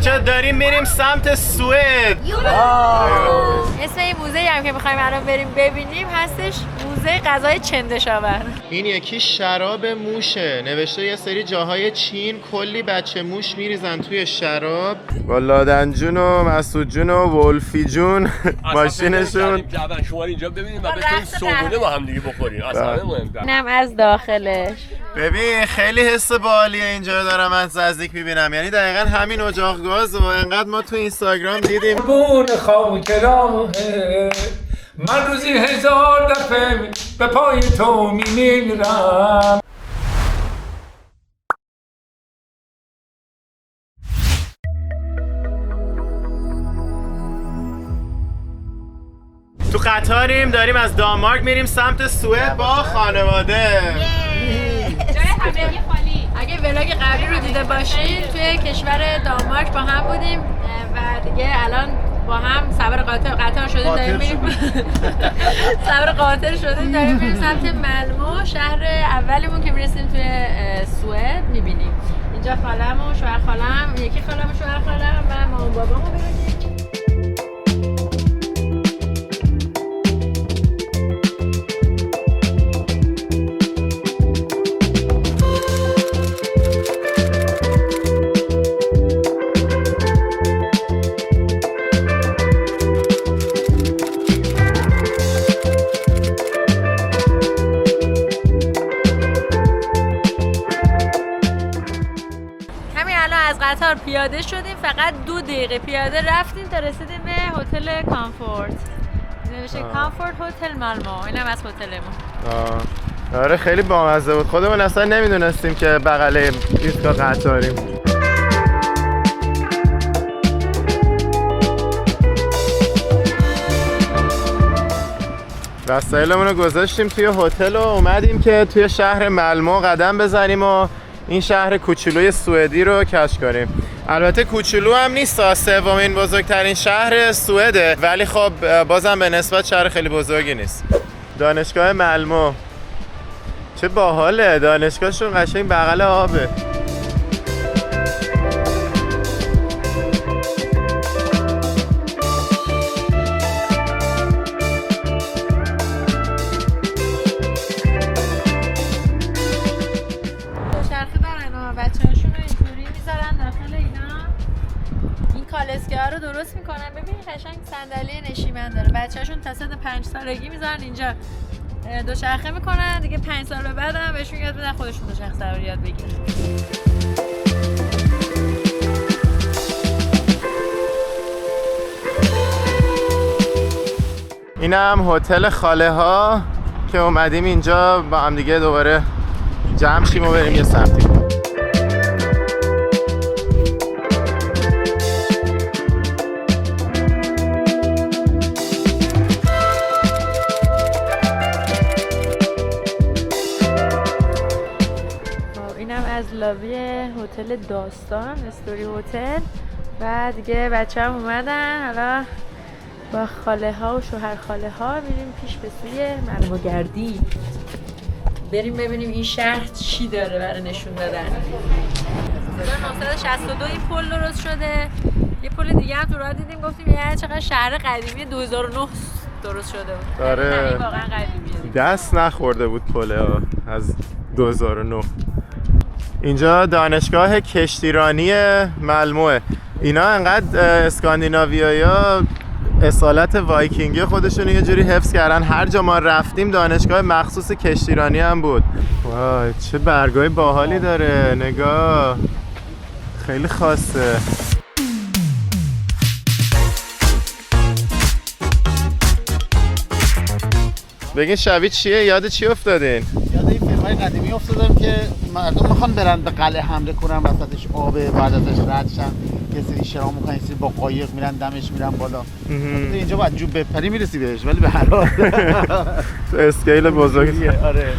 بچه ها داریم میریم سمت سوئد. اسم این موزه هم که میخوایم الان بریم ببینیم هستش موزه غذای چندشاور. این یکی شراب موشه، نوشته یه سری جاهای چین کلی بچه موش میریزن توی شراب. با لادن جون و مسعود جون و ولفی جون ماشینشون. شما اینجا ببینید و بتونید صبحونه با هم دیگه بخورین. اصلا مهمه. اینم از داخلش. ببین خیلی حس باحالیه اینجا دارم از نزدیک میبینم، یعنی دقیقا همین اجاق گاز و انقدر ما تو اینستاگرام دیدیم. بون خاطرامه من روزی 1000 دفعه به پای تو میمیرم. تو قطاریم داریم از دانمارک میریم سمت سوئد با خانواده. اگه ولاگ قبلی رو دیده باشین توی کشور دانمارک با هم بودیم و دیگه الان با هم سوار قطار شدیم داریم میریم سوار قطار شدیم داریم میریم سمت مالمو، شهر اولیمون که میرسیم توی سوئد میبینیم. اینجا خالم و شوهر خالم، یکی خالم و شوهر خالم و مامان بابامو ببینیم. قطار پیاده شدیم، فقط 2 دقیقه پیاده رفتیم تا رسیدیم به هتل کامفورت. نوشته کامفورت هتل مالمو. اینم از هتلمون. آره خیلی بامزه بود. خودمون اصلا نمیدونستیم که بغل ایستگاه قطاریم. وسایلمون رو گذاشتیم توی هتل و اومدیم که توی شهر مالمو قدم بزنیم و این شهر کوچولوی سوئدی رو کشف کنیم. البته کوچولو هم نیست، سومین بزرگترین شهر سوئده، ولی خب بازم به نسبت شهر خیلی بزرگی نیست. دانشگاه مالمو چه باحاله، دانشگاهشون قشنگ بغل آبه. کالسکه رو درست میکنن. ببین قشنگ صندلی نشیمن داره. بچه‌شون تا سن 5 سالگی میذارن اینجا دوچرخه میکنن دیگه. 5 سال به بعدم بهشون یاد بدن خودشون دوچرخه سواری یاد بگیرن. اینم هتل خاله ها که اومدیم اینجا با هم دیگه دوباره جمع شیم و بریم یه سمتی. از لابی هتل داستان استوری هتل و دیگه بچه هم اومدن. حالا با خاله ها و شوهر خاله ها میریم پیش به سوی مالموگردی، بریم ببینیم این شهر چی داره برای نشون دادن. 1962 این پل درست شده. یه پل دیگه هم تو راه دیدیم گفتیم یعنی چقدر شهر قدیمی 2009 درست شده بود. آره واقعا قدیمیه. دست نخورده بود پل از 2009. اینجا دانشگاه کشتیرانی مالموه. اینا انقدر اسکاندیناویایی‌ها اصالت وایکینگی خودشون یه جوری حفظ کردن. هر جا ما رفتیم دانشگاه مخصوص کشتیرانی هم بود. وای چه برگای باحالی داره، نگاه خیلی خاصه. بگین شبیه چیه؟ یاد چی افتادین؟ یاد این فیلم‌های قدیمی افتادم که مردم میخوان برن به قلعه حمله کنن، وسطش آبه، بعد ازش رد شن، یه سری شنا میکنن، یه سری با قایق میرن دمش میرن بالا. اینجا باید جوب بپری میرسی بهش، ولی به هر حال اسکیل بزرگی. آره.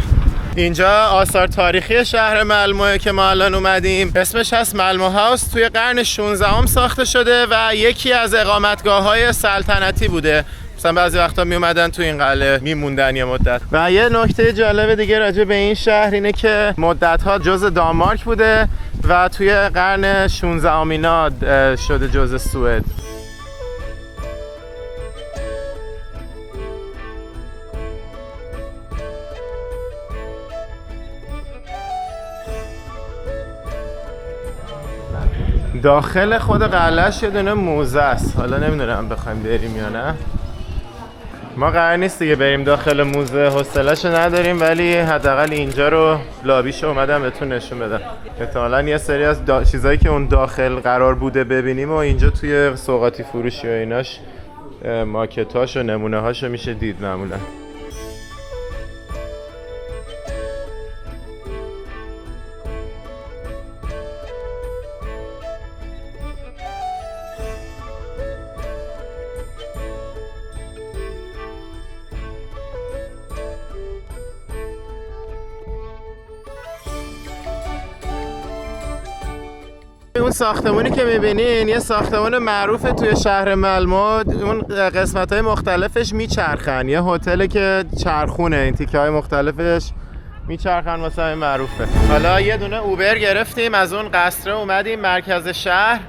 اینجا آثار تاریخی شهر مالموه که ما الان اومدیم. اسمش هست مالمو هاوس. توی قرن 16 ساخته شده و یکی از اقامتگاه‌های سلطنتی بوده. مثلا بعضی وقتا می اومدن تو این قلعه میموندن یه مدت. و یه نکته جالب دیگه راجع به این شهر اینه که مدت‌ها جزء دانمارک بوده و توی قرن 16 اینا شده جزء سوئد. داخل خود قلعه‌اش یه دونه موزه است. حالا نمیدونم بخوایم بریم یا نه. ما قرار نیست دیگه بریم داخل موزه، حوصله‌شو نداریم، ولی حداقل اینجا رو لابیشو اومدم بهتون نشون بدم. احتمالاً یه سری از چیزایی که اون داخل قرار بوده ببینیم و اینجا توی سوغاتی فروشی و ایناش ماکتاش و نمونه‌هاشو میشه دید معمولاً. اون ساختمونی که میبینین یه ساختمون معروفه توی شهر مالمو. اون قسمت‌های مختلفش میچرخن، یه هتله که چرخونه، این تیکه‌های مختلفش میچرخن، واسه همین معروفه. حالا یه دونه اوبر گرفتیم از اون قصر اومدیم مرکز شهر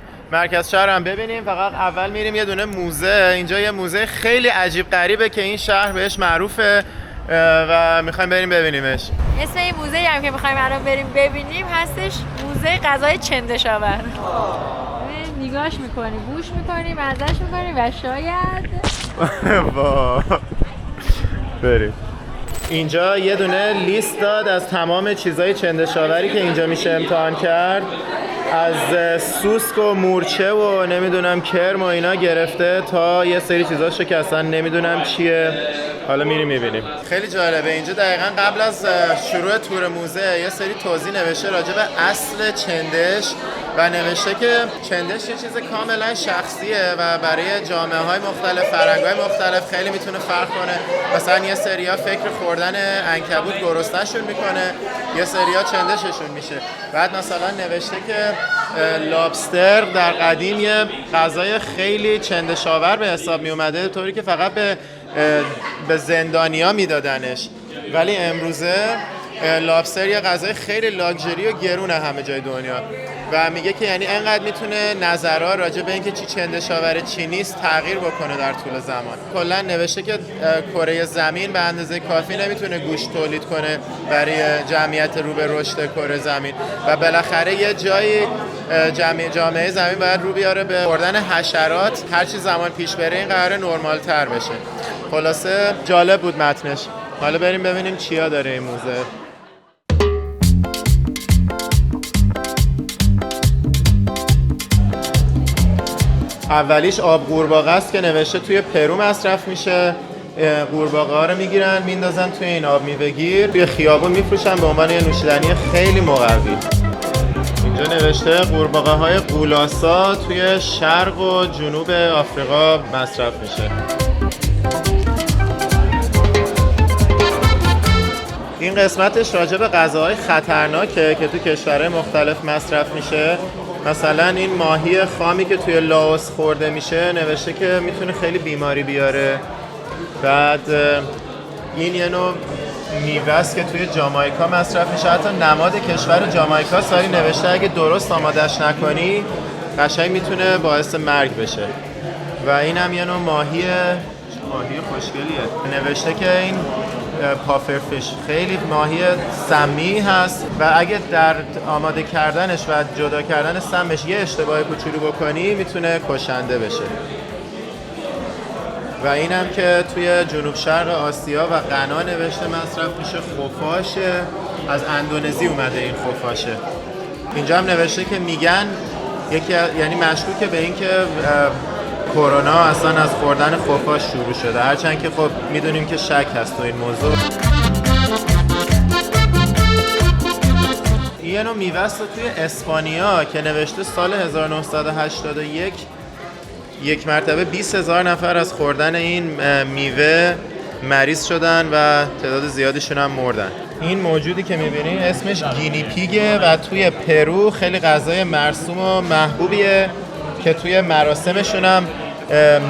هم ببینیم. فقط اول میریم یه دونه موزه. اینجا یه موزه خیلی عجیب غریبه که این شهر بهش معروفه و میخوایم بریم ببینیمش. اسم این موزه هم که میخوایم الان بریم ببینیم هستش موزه غذای چندشاور. نگاش میکنیم، بوش میکنیم، مزهش میکنیم و شاید بریم. اینجا یه دونه لیست داد از تمام چیزای چندشاوری که اینجا میشه امتحان کرد، از سوسک و مورچه و نمیدونم کرم و اینا گرفته تا یه سری چیزاشو که اصلا نمیدونم چیه. حالا میریم میبینیم. خیلی جالبه. اینجا دقیقاً قبل از شروع تور موزه یه سری توضیح نوشته راجع به اصل چندش و نوشته که چندش یه چیز کاملا شخصیه و برای جامعه‌های مختلف، فرهنگ‌های مختلف خیلی میتونه فرق کنه. مثلا یه سری‌ها فکر خوردن عنکبوت گرسنه‌شون میکنه، یه سری‌ها چندششون میشه. بعد مثلا نوشته که لابستر در قدیم یه غذای خیلی چندشاور به حساب می اومده، طوری که فقط به زندانیا میدادنش، ولی امروزه لابستر یه غذای خیلی لاکچری و گرونه همه جای دنیا و میگه که یعنی انقدر میتونه نظرها راجع به اینکه چی چندشاور چی نیست تغییر بکنه در طول زمان. کلا نوشته که کره زمین به اندازه کافی نمیتونه گوشت تولید کنه برای جمعیت رو به رشد کره زمین و بالاخره یه جایی جامعه زمین باید رو بیاره به خوردن حشرات. هر چی زمان پیش بره این قراره نرمال تر بشه. خلاصه جالب بود متنش. حالا بریم ببینیم چیا داره این موزه. اولیش آب قورباغه است که نوشته توی پرو مصرف میشه. قورباغه ها رو میگیرن میندازن توی این آب میوه‌گیر، توی خیابون میفروشن به عنوان یه نوشیدنی خیلی مقوی. اینجا نوشته قورباغه های قولاسا توی شرق و جنوب آفریقا مصرف میشه. این قسمتش راجع به غذاهای خطرناکه که تو کشورهای مختلف مصرف میشه. مثلا این ماهی خامی که توی لاوس خورده میشه نوشته که میتونه خیلی بیماری بیاره. بعد این یه نوع میوه است که توی جامائیکا مصرف میشه. حتی نماد کشور جامائیکا ساری نوشته اگه درست آمادش نکنی قشنگ میتونه باعث مرگ بشه. و این هم یه نوع ماهی خوشگلیه. نوشته که این پافرفیش خیلی ماهی سمی هست و اگه در آماده کردنش و جدا کردن سمش یه اشتباه کوچولو بکنی میتونه کشنده بشه. و اینم که توی جنوب شرق آسیا و غنا نوشته مصرف میشه. خفاشه، از اندونزی اومده این خفاشه. اینجا هم نوشته که میگن یعنی مشکوکه به این که کرونا اصلا از خوردن خفاش شروع شده، هرچند که خب میدونیم که شک هست تو این موضوع. یه نوع میوه است توی اسپانیا که نوشته سال 1981 یک مرتبه 20,000 نفر از خوردن این میوه مریض شدن و تعداد زیادشون هم مردن. این موجودی که میبینین اسمش گینی پیگه و توی پرو خیلی غذای مرسوم و محبوبیه که توی مراسمشون هم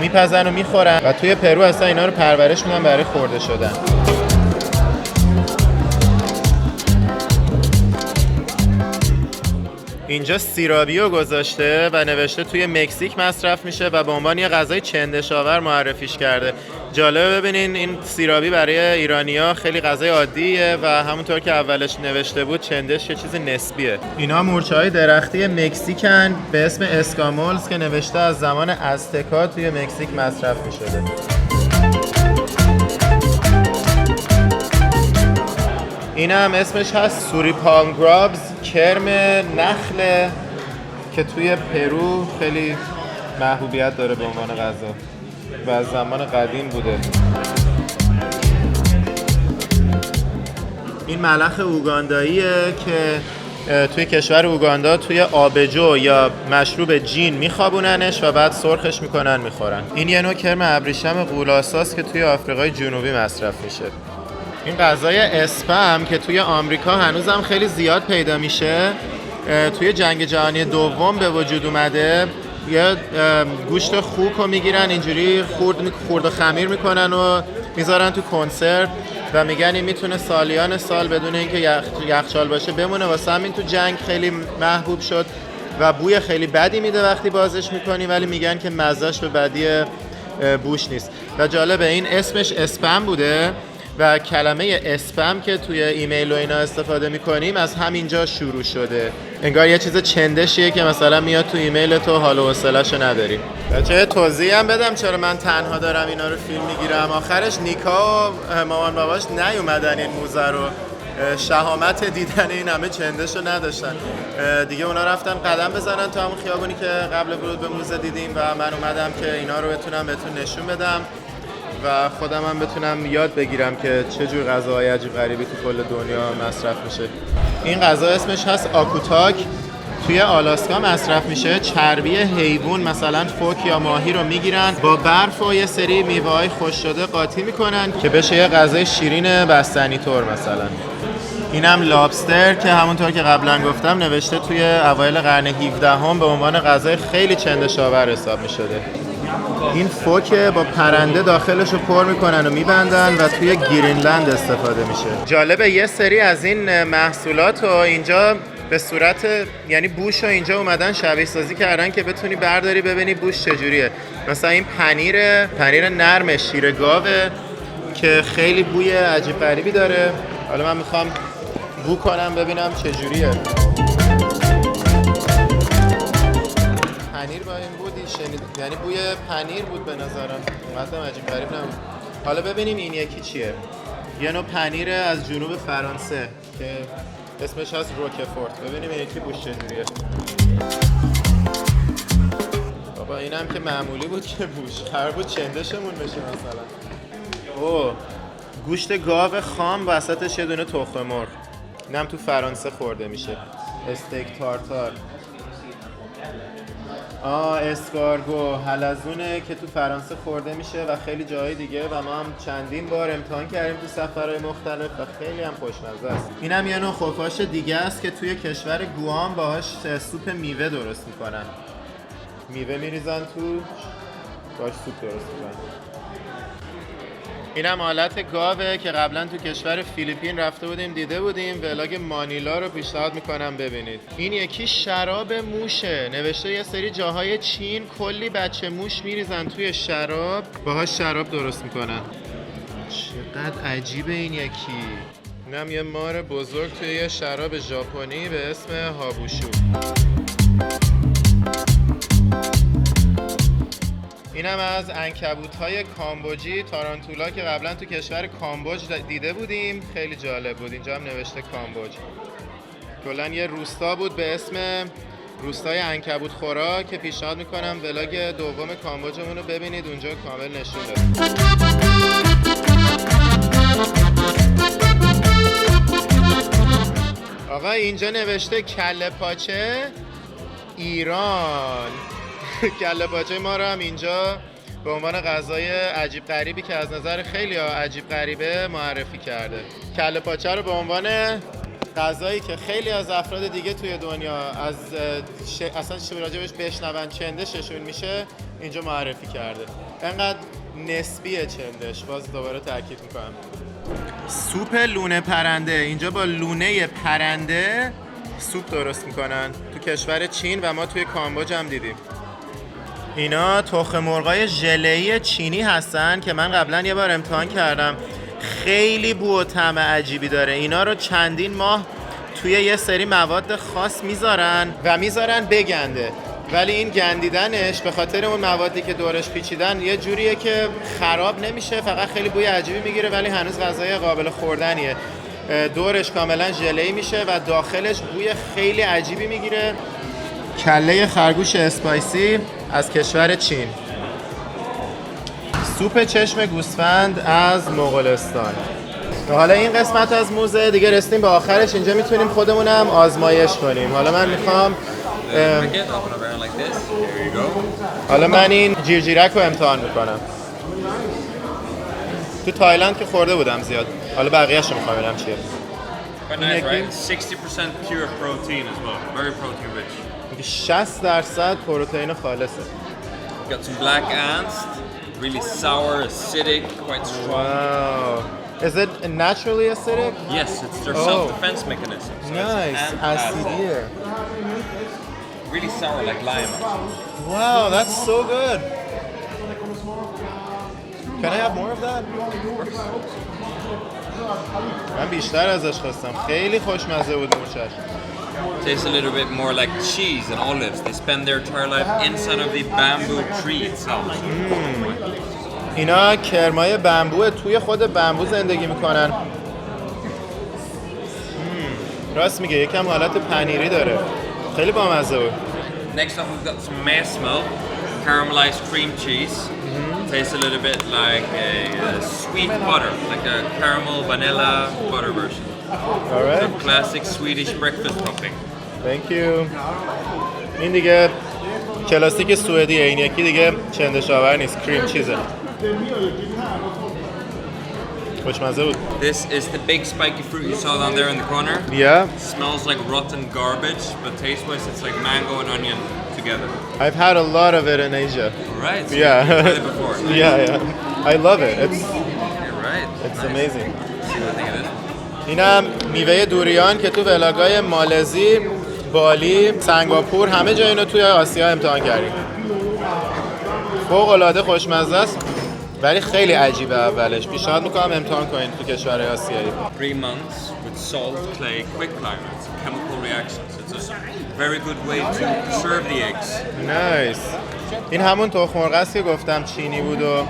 میپزن و میخورن و توی پرو اصلا اینا رو پرورش میدن برای خورده شدن. اینجا سیرابی رو گذاشته و نوشته توی مکزیک مصرف میشه و به عنوان یه غذای چندشاور معرفیش کرده. جالبه ببینین این سیرابی برای ایرانی‌ها خیلی غذای عادیه و همونطور که اولش نوشته بود چندش یه چیز نسبیه. اینا مورچه‌های درختی مکزیکن به اسم اسکامولز که نوشته از زمان ازتکا توی مکزیک مصرف میشده. این هم اسمش هست سوری پالم گرابز، کرم نخله که توی پرو خیلی محبوبیت داره به عنوان غذا و از زمان قدیم بوده. این ملخ اوگانداییه که توی کشور اوگاندا توی آبجو یا مشروب جین میخوابوننش و بعد سرخش میکنن میخورن. این یه نوع کرم ابریشم غول‌آساست که توی آفریقای جنوبی مصرف میشه. این غذای اسپم که توی آمریکا هنوزم خیلی زیاد پیدا میشه، توی جنگ جهانی دوم به وجود اومده. یه گوشت خوک رو میگیرن اینجوری خورد و خمیر میکنن و میذارن تو کنسرو و میگن این میتونه سالیان سال بدون اینکه یخچال باشه بمونه. واسه همین تو جنگ خیلی محبوب شد و بوی خیلی بدی میده وقتی بازش میکنی، ولی میگن که مزهش به بدی بوش نیست. و جالبه این اسمش اسپم بوده و کلمه اسپم که توی ایمیل و اینا استفاده میکنیم از همینجا شروع شده. انگار یه چیز چندشیه که مثلا میاد تو ایمیل تو حال و حوصله‌شو نداری. بچه توضیح هم بدم چرا من تنها دارم اینا رو فیلم میگیرم. آخرش نیکا و مامان باباش نیومدن این موزه رو، شهامت دیدن این همه چندشو نداشتن دیگه. اونا رفتن قدم بزنن تا همون خیابونی که قبل ورود به موزه دیدیم و من اومدم که اینا رو بتونم بهتون نشون بدم و خودم هم بتونم یاد بگیرم که چه جور غذاهای عجیب غریبی تو کل دنیا مصرف میشه. این غذا اسمش هست آکوتاک، توی آلاسکا مصرف میشه. چربی حیوان مثلا فوک یا ماهی رو میگیرن با برف و یه سری میوه‌های خشک شده قاطی میکنن که بشه یه غذای شیرین بستنی طور مثلا. اینم لابستر که همونطور که قبلا گفتم نوشته توی اوایل قرن 17 هم به عنوان غذای خیلی چندشاور حساب میشده. این فوک با پرنده داخلش رو پر میکنن و میبندن و توی گرینلند استفاده میشه. جالبه یه سری از این محصولات رو اینجا به صورت یعنی بوش رو اینجا اومدن شبیه سازی کردن که بتونی برداری ببینی بوش چجوریه. مثلا این پنیر نرم شیر گاوه که خیلی بوی عجیب غریبی داره. حالا من میخوام بو کنم ببینم چجوریه. پنیر با این بودی شنید، یعنی بوی پنیر بود به نظرم، مثلا عجیب غریب نبود. حالا ببینیم این یکی چیه. یه نوع پنیر از جنوب فرانسه که اسمش هست روکفورت. ببینیم این یکی بوش چجوریه. بابا اینم که معمولی بود که بوش قرار بود چندشمون بشه مثلا. اوه گوشت گاو خام وسطش یه دونه تخم مرغ. اینم تو فرانسه خورده میشه. استیک تارتار. اسکارگو حلزونه که تو فرانسه خورده میشه و خیلی جای دیگه و ما هم چندین بار امتحان کردیم تو سفرهای مختلف و خیلی هم خوشمزه است. اینم یه نوع خفاش دیگه است که توی کشور گوام باهاش سوپ میوه درست میکنن. میوه میریزن تو باهاش سوپ درست میکنن. اینم حالت گاوه که قبلا تو کشور فیلیپین رفته بودیم دیده بودیم. ولاگ مانیلا رو پیشنهاد میکنم ببینید. این یکی شراب موشه، نوشته یه سری جاهای چین کلی بچه موش میریزن توی شراب باهاش شراب درست میکنن. چقدر عجیبه این یکی. اینم یه مار بزرگ توی یه شراب ژاپنی به اسم هابوشو. اینم از عنکبوت‌های کامبوجی تارانتولا که قبلا تو کشور کامبوج دیده بودیم. خیلی جالب بود. اینجا هم نوشته کامبوج. کلاً یه روستا بود به اسم روستای عنکبوت خورا که پیشنهاد میکنم ولاگ دوم کامبوجمون رو ببینید، اونجا کامل نشون داد. آقا اینجا نوشته کله پاچه ایران. کله پاچه ما رو هم اینجا به عنوان غذای عجیب غریبی که از نظر خیلی عجیب غریبه معرفی کرده. کله پاچه رو به عنوان غذایی که خیلی از افراد دیگه توی دنیا از اصلا راجبش بشنون چندششون میشه اینجا معرفی کرده. انقدر نسبیه چندش. باز دوباره تاکید میکنم. سوپ لونه پرنده. اینجا با لونه پرنده سوپ درست میکنن تو کشور چین و ما توی کامبوج هم دیدیم. اینا تخم مرغای ژله‌ای چینی هستن که من قبلا یه بار امتحان کردم. خیلی بو و طعم عجیبی داره. اینا رو چندین ماه توی یه سری مواد خاص میذارن بگنده، ولی این گندیدنش به خاطر اون موادی که دورش پیچیدن یه جوریه که خراب نمیشه، فقط خیلی بوی عجیبی میگیره ولی هنوز غذای قابل خوردنیه. دورش کاملا ژله‌ای میشه و داخلش بوی خیلی عجیبی میگیره. کله خرگوش اسپایسی از کشور چین. سوپ چشم گوسفند از مغولستان. حالا این قسمت از موزه دیگه رسیدیم به آخرش. اینجا میتونیم خودمونم آزمایش کنیم. حالا من این جیرجیرک رو امتحان میکنم. تو تایلند که خورده بودم زیاد. حالا بقیه‌اش رو میخوام ببینم چیه. Quite nice, right? 60% pure protein as well. Very protein rich. 60% پروتئین خالصه. Got some black ants. Really sour, acidic, quite strong. Wow. Is it naturally acidic? Yes, it's their Oh. self-defense mechanism. So Nice. it's ant acid. Acidic. Really sour, like lime. Wow, that's so good. Can I have more of that? من بیشتر ازش خواستم. خیلی خوشمزه بود نوشش. Tastes a little bit more like cheese and olives. They spend their entire life inside of the bamboo tree itself. اینا کرمای بمبوه، توی خود بمبو زندگی میکنن. راست میگه، یکم حالت پنیری داره. خیلی بامزه بود. Next up we've got some maize milk, caramelized cream cheese. Tastes a little bit like a sweet butter, like a caramel vanilla butter version. Alright. The classic Swedish breakfast topping. Thank you. این دیگه کلاسیک سوئدیه. این یکی دیگه چندشاور نیست، کریم چیزه. خوشمزه بود. This is the big spiky fruit you saw down there in the corner. Yeah. Smells like rotten garbage, but taste-wise it's like mango and onion together. I've had a lot of it in Asia. Alright, so Yeah. you've tried it before. Yeah. I love it. You're right. It's Nice. amazing. See what I think it is. اینم میوه دوریان که تو ولاگای مالزی، بالی، سنگاپور همه جا اینو توی آسیا امتحان کردیم. فوق العاده خوشمزه است ولی خیلی عجیبه اولش. پیشنهاد میکنم امتحان کنین تو کشورهای آسیایی. 3 months with salt, clay, quick climates, chemical reactions. It's a very good way to preserve the eggs. نایس. این همون تخم مرغ است که گفتم چینی بود و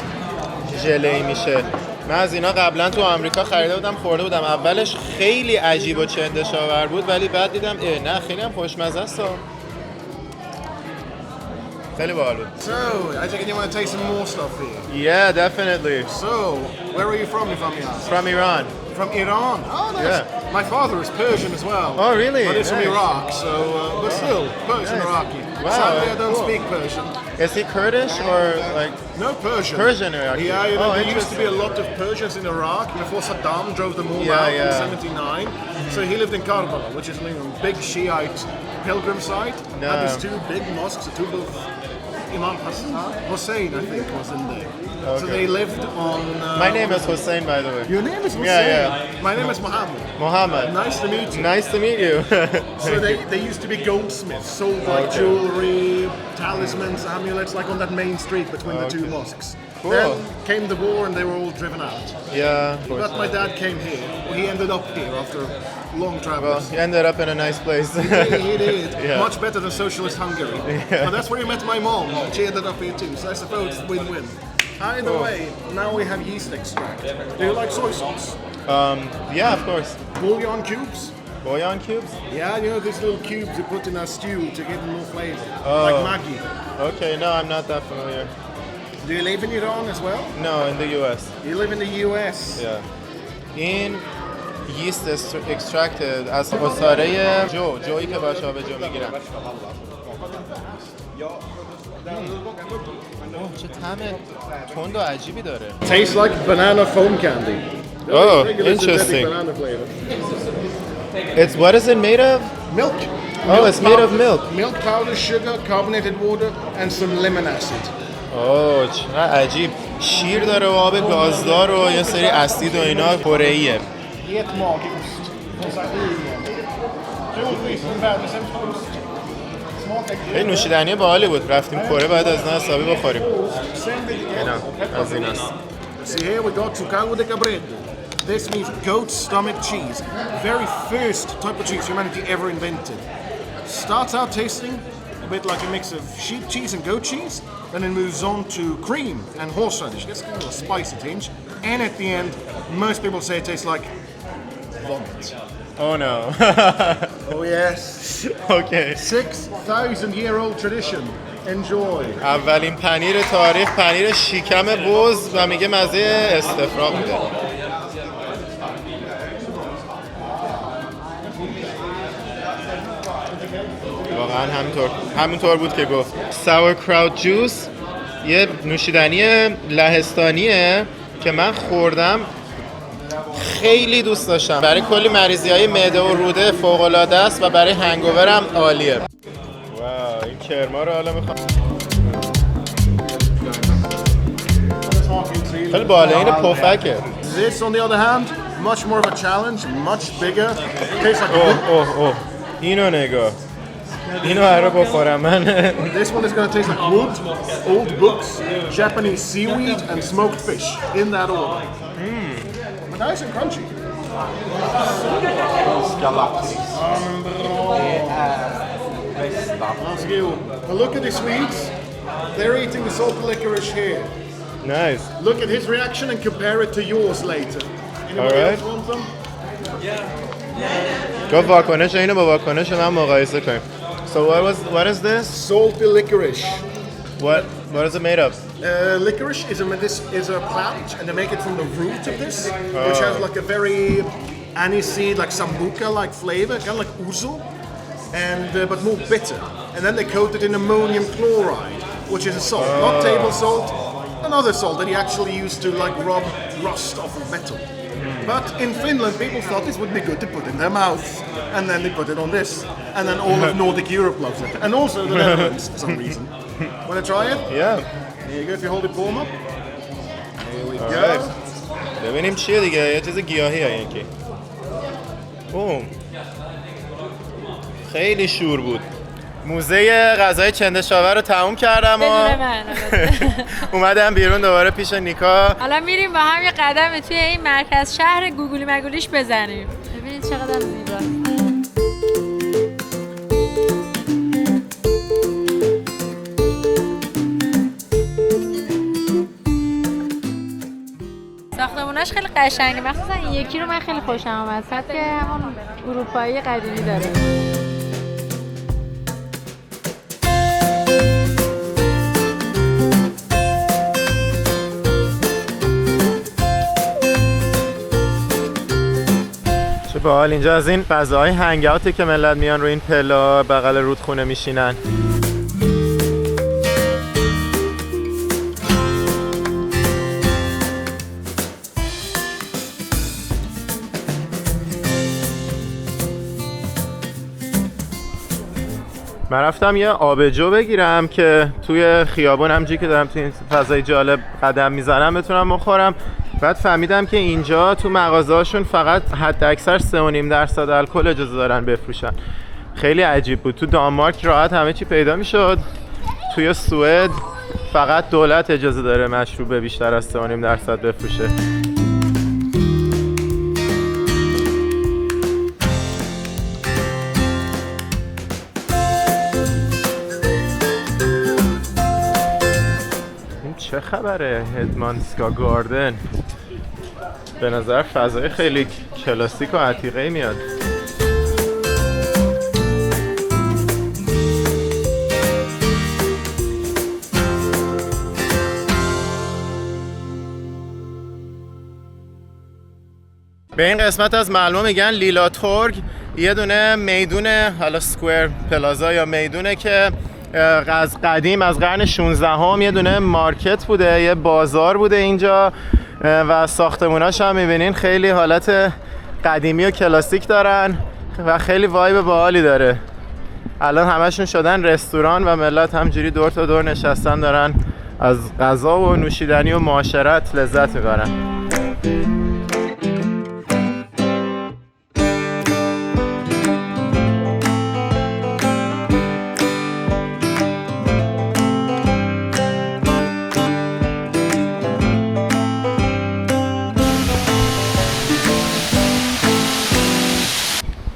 ژله‌ای میشه. من از اینا قبلا تو آمریکا خریده بودم، خورده بودم. اولش خیلی عجیب و چندشاور بود ولی بعد دیدم نه خیلی هم خوشمزه است. خیلی باحال بود. So, I take it you want to taste some more stuff here. Yeah, definitely. So, where are you from, if I may ask? From Iran. From Iran. Oh, nice. Yeah. My father is Persian as well. Oh, really? But he's from Nice. Iraq, so, but still, Persian Nice. Iraqi. Wow, Sadly, I don't cool. speak Persian. Is he Kurdish or like No, Persian. Persian Iraqi? Yeah, you know, Oh, there used to be a interesting. lot of Persians in Iraq before Saddam drove them all Yeah, out yeah. in '79. So he lived in Karbala, which is a big Shiite pilgrim site. Had these two big mosques, the two of Imam Hussein, I think, was in there. So Okay. they lived on... My name is Hussein, by the way. Your name is Hussein? Yeah. My name is Mohammed. Muhammad. Nice to meet you. Nice to meet you. So they used to be goldsmiths, sold like jewelry, talismans, amulets, like on that main street between the two mosques. Cool. Then came the war and they were all driven out. Yeah. But my dad came here. Well, he ended up here after long Well, travels. you ended up in a nice place. He did. Yeah. Much better than socialist Hungary. But that's where he met my mom. She ended up here too. So I suppose it's win-win. Either way, now we have yeast extract. Do you like soy sauce? Yeah, of course. Bouillon cubes? Bouillon cubes? Yeah, you know these little cubes you put in a stew to give them more flavor. Like Maggi. Okay, no, I'm not that familiar. Do you live in Iran as well? No, in the US. You live in the US. Yeah. این yeast extracted از عصاره جویی که باشه آبجو میگیرن. چه طعم تند و عجیبی داره. Tastes like banana foam candy. Oh, Regular synthetic interesting. banana flavor. It's what is it made of? Milk. Oh, it's made of milk. Milk powder, sugar, carbonated water, and some lemon acid. اوه چقدر عجیب. شیر داره و آب گازدار و یه سری اسید و اینا کره‌ایه. Get more ost. این نوشیدنی باحالی بود. رفتیم کره بعد از نه حسابی بخوریم. اینا از این است. See here we got Tsukawa de Cabredo. This means goat stomach cheese. Very first type of cheese humanity ever invented. Starts out tasting a bit like a mix of sheep cheese and goat cheese, then it moves on to cream and horseradish. Gets kind of a spicy tinge, and at the end, most people say it tastes like vomit. Oh no. Oh yes. Okay. 6,000-year-old tradition. Enjoy. اولین پنیر تاریخ، پنیر شیکم بز و میگه مزه استفراغ میده. واقعا همونطور بود که گفت. sauerkraut جوس یه نوشیدنی لهستانیه که من خوردم، خیلی دوست داشتم. برای کلی مریضی‌های معده و روده فوق‌العاده است و برای هنگوورم عالیه. واو، این کرما رو حالا میخوام. خیلی بالایین پفکه. This, on the other hand, much more of a challenge, much bigger. Tastes like wood. اینو نگاه. اینو هر رو بخورم من. This one is going to taste like wood, old books, Japanese seaweed, and smoked fish in that order. But nice and crunchy. That's good. Now look at the Swedes. They're eating the salted licorice here. Nice. Look at his reaction and compare it to yours later. Anybody Alright. else want them? گفت واکنش اینو با واکنش من مقایسه کنیم. So what is this? Salty licorice. What is it made of? Licorice is a plant, and they make it from the root of this, which has like a very aniseed, like sambuca-like flavor, kind of like ouzo, and but more bitter. And then they coat it in ammonium chloride, which is a salt, not table salt, another salt that he actually used to like rub rust off of metal. But in Finland, people thought this would be good to put in their mouth, and then they put it on this, and then all of Nordic Europe loves it, and also the Netherlands for some reason. Want to try it? Yeah. Here you go. If you hold it warm up. Here we go. Alright. ببینیم چیه دیگه، یه چیز گیاهیه یکی. بوم. خیلی شور بود. موزه غذای چندشاور رو تموم کردم و اومدم بیرون دوباره پیش نیکا. حالا میریم با هم یه قدم توی این مرکز شهر گوگلی مگولیش بزنیم. ببینید چقدر زیباست. ساختموناش خیلی قشنگه، مخصوصا این یکی رو من خیلی خوشم اومد، سبک همون اروپایی قدیمی داره. چه باحال. اینجا از این فضاهای هنگ اوته که ملت میان رو این پلا بغل رودخونه میشینن. من رفتم یه آبجو بگیرم که توی خیابون همجوری که دارم توی این فضای جالب قدم میزنم بتونم بخورم. بعد فهمیدم که اینجا تو مغازه‌هاشون فقط حد اکثر 3.5% الکل اجازه دارن بفروشن. خیلی عجیب بود. تو دانمارک راحت همه چی پیدا میشد. توی سوئد فقط دولت اجازه داره مشروب بیشتر از 3.5% بفروشه. چه خبره هدمانسکا گاردن؟ به نظر فضای خیلی کلاسیک و عتیقه‌ای میاد. به این قسمت از مالمو میگن لیلا تورگ. یه دونه میدون، حالا سکوئر پلازا یا میدونه که از قدیم از قرن 16 یه دونه مارکت بوده، یه بازار بوده اینجا و ساختموناش هم میبینین خیلی حالت قدیمی و کلاسیک دارن و خیلی وایب باحالی داره. الان همشون شدن رستوران و ملت همجوری دور تا دور نشستن دارن از غذا و نوشیدنی و معاشرت لذت میبرن.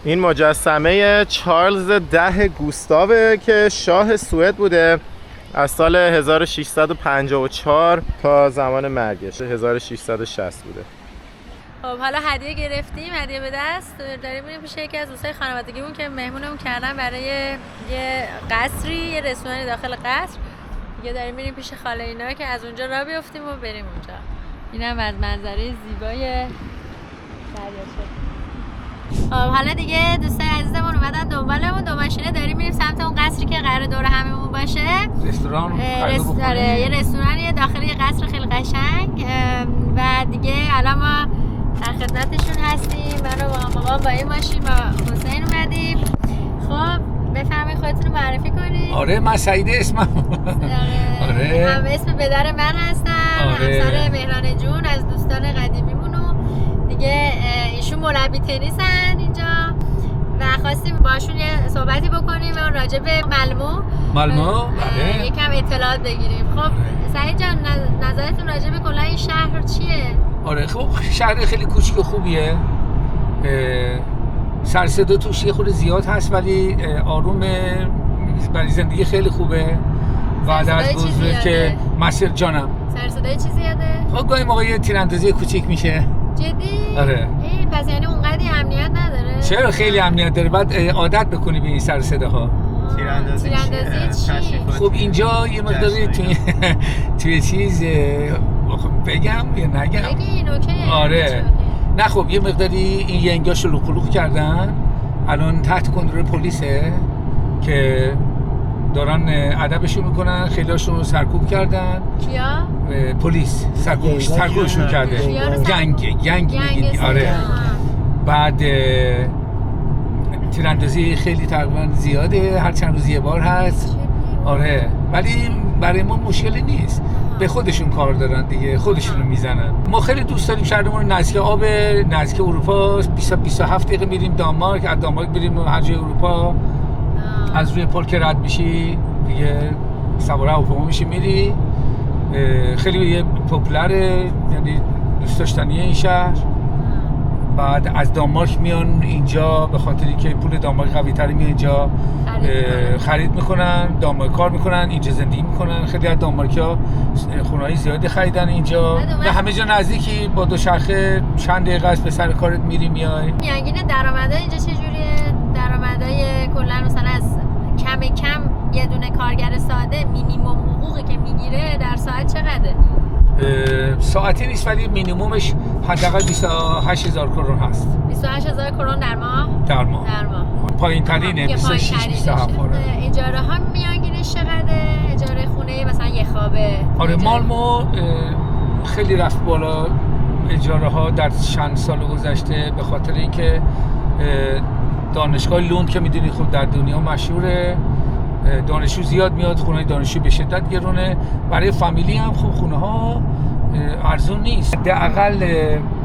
این مجسمه چارلز 10 گوستاوه که شاه سوئد بوده از سال 1654 تا زمان مرگش 1660 بوده. خب حالا هدیه گرفتیم، هدیه به دست داریم میریم پیش یکی از دوستای خانوادگیمون که مهمونمون کردن برای یه قصری، یه رستورانی داخل قصر. دیگه داریم میریم پیش خاله اینا که از اونجا راه بیفتیم و بریم اونجا. اینم از منظره زیبای دریاچه. خب حالا دیگه دوستای عزیزمون اومدن دنبالمون، دو ماشینه داریم میریم سمت اون قصری که قرار دور هممون باشه. رستوران یه رستورانی داخل یه قصر خیلی قشنگ و دیگه الان ما در خدمتشون هستیم. من و بابام با این ماشین با حسین اومدیم. خب بفرمایید خودتون رو معرفی کنید. آره من سعیده اسمم. آره هم اسم پدر من هستم. آره. همسر مهران جون از دوستان قدیمیمونو دیگه. ایشون مربی تنیسن اینجا و خواستیم باشون یه صحبتی بکنیم و راجع به مالمو یکم اطلاعات بگیریم. خب سعید جان نظرتون راجع به کلا این شهر چیه؟ آره خب شهر خیلی کوچیک و خوبیه، سر صدا توش یه خورده زیاد هست ولی آرومه، برای زندگی خیلی خوبه. بعد از بزرگ که مسیر جانم سر صدای چی زیاده؟ خب گاهی موقع یه تیراندازی کوچیک میشه. جدی؟ آره. پس یعنی اونقدی امنیت نداره؟ چرا خیلی امنیت داره، بعد عادت بکنی به این سر صداها. تیراندازی چی؟ خب اینجا یه مقداری توی چیز بگم یا نگم؟ بگین اوکی. آره نه خب یه مقداری این ینگا شلوغ کردن، الان تحت کنترل پلیسه که دارن ادبشون میکنن، خیلی هاشون رو سرکوب کردن. کیا؟ پلیس سرکوبشون کرده. گنگ میگین. آره بعد تیراندازی خیلی تقریبا زیاده، هر چند روز یه بار هست. آره ولی برای ما مشکلی نیست، به خودشون کار دارن دیگه، خودشون رو میزنن. ما خیلی دوست داریم شهرمون نزدیک آب، نزدیک اروپا. 27 دقیقه میریم دانمارک، از دانمارک میریم هر جای اروپا. از روی پل که رد میشی دیگه سوار هواپیما میشی میری. خیلی پاپولاره، یعنی دوست داشتنیه این شهر. بعد از دانمارک میان اینجا به خاطری که پول دانمارک قوی تری، میان اینجا خرید میکنن، دانمارک کار میکنن، اینجا زندگی میکنن. خیلی از دانمارکیا خونه‌های زیادی خریدن اینجا و همه جا نزدیکی، با دوچرخه چند دقیقه است به سر کارت میری میای. میانگین درآمدهای اینجا چجوریه؟ درآمدهای کلا مثلا از کم یه دونه کارگر ساده مینیمم حقوقی که میگیره در ساعت چقدره؟ ساعتی نیست ولی مینیمومش حداقل 28000 کرون هست. 28000 کرون در ماه؟ در ماه. پایین ترینه 26 27. اجاره ها میانگینش چقدره؟ اجاره خونه مثلا یه خوابه؟ آره مالمو خیلی رفت بالا اجاره ها در چند سال گذشته، به خاطر اینکه دانشگاه لوند که میدونی خب در دنیا مشهوره، دانشجو زیاد میاد، خونه دانشجو به شدت گرونه. برای فامیلی هم خب خونه ها ارزون نیست. حداقل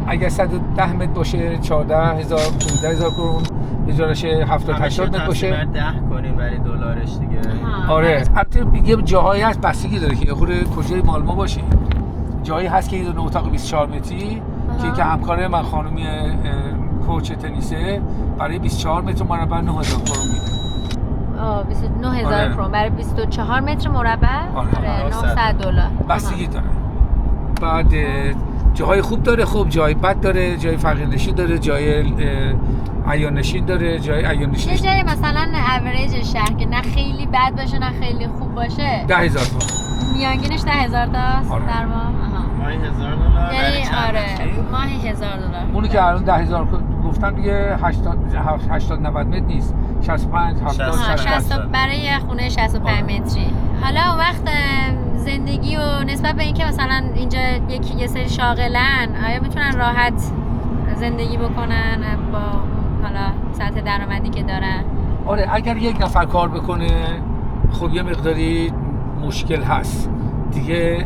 اگه 110 متر باشه 14000 15000 کرون، اجارهش 70 80 متر باشه 10 کنیم برای دلارش دیگه. آره البته یه جاهایی هست بستگی داره که خود کجای مالمو باشه. جایی هست که یه دونه اتاق 24 متری که همکار من خانومی کوچ تنیسه برای 24 متر مربع 9000 کرون میده. 29000 کرون برای 24 متر مربع؟ آره $900. بستگی داره. بعد جاهای خوب داره، خب جای بد داره، جای فقیرنشین داره، جای عیان‌نشین داره، جای عیان‌نشین. یه جای مثلا اوریج شهر که نه خیلی بد باشه نه خیلی خوب باشه 10000 تا. میانگینش 10000 تاست در ماه. ماهی $1000 یعنی آره ماهی $1000. اونی که الان 10000 گفتن دیگه 80 90 متر نیست، 65 70 60 برای خونه 65 متری. حالا اون وقت زندگی و نسبت به اینکه مثلا اینجا یه سری شاغلن، آیا میتونن راحت زندگی بکنن با حالا سطح درآمدی که دارن؟ آره اگر یک نفر کار بکنه خب یه مقداری مشکل هست دیگه.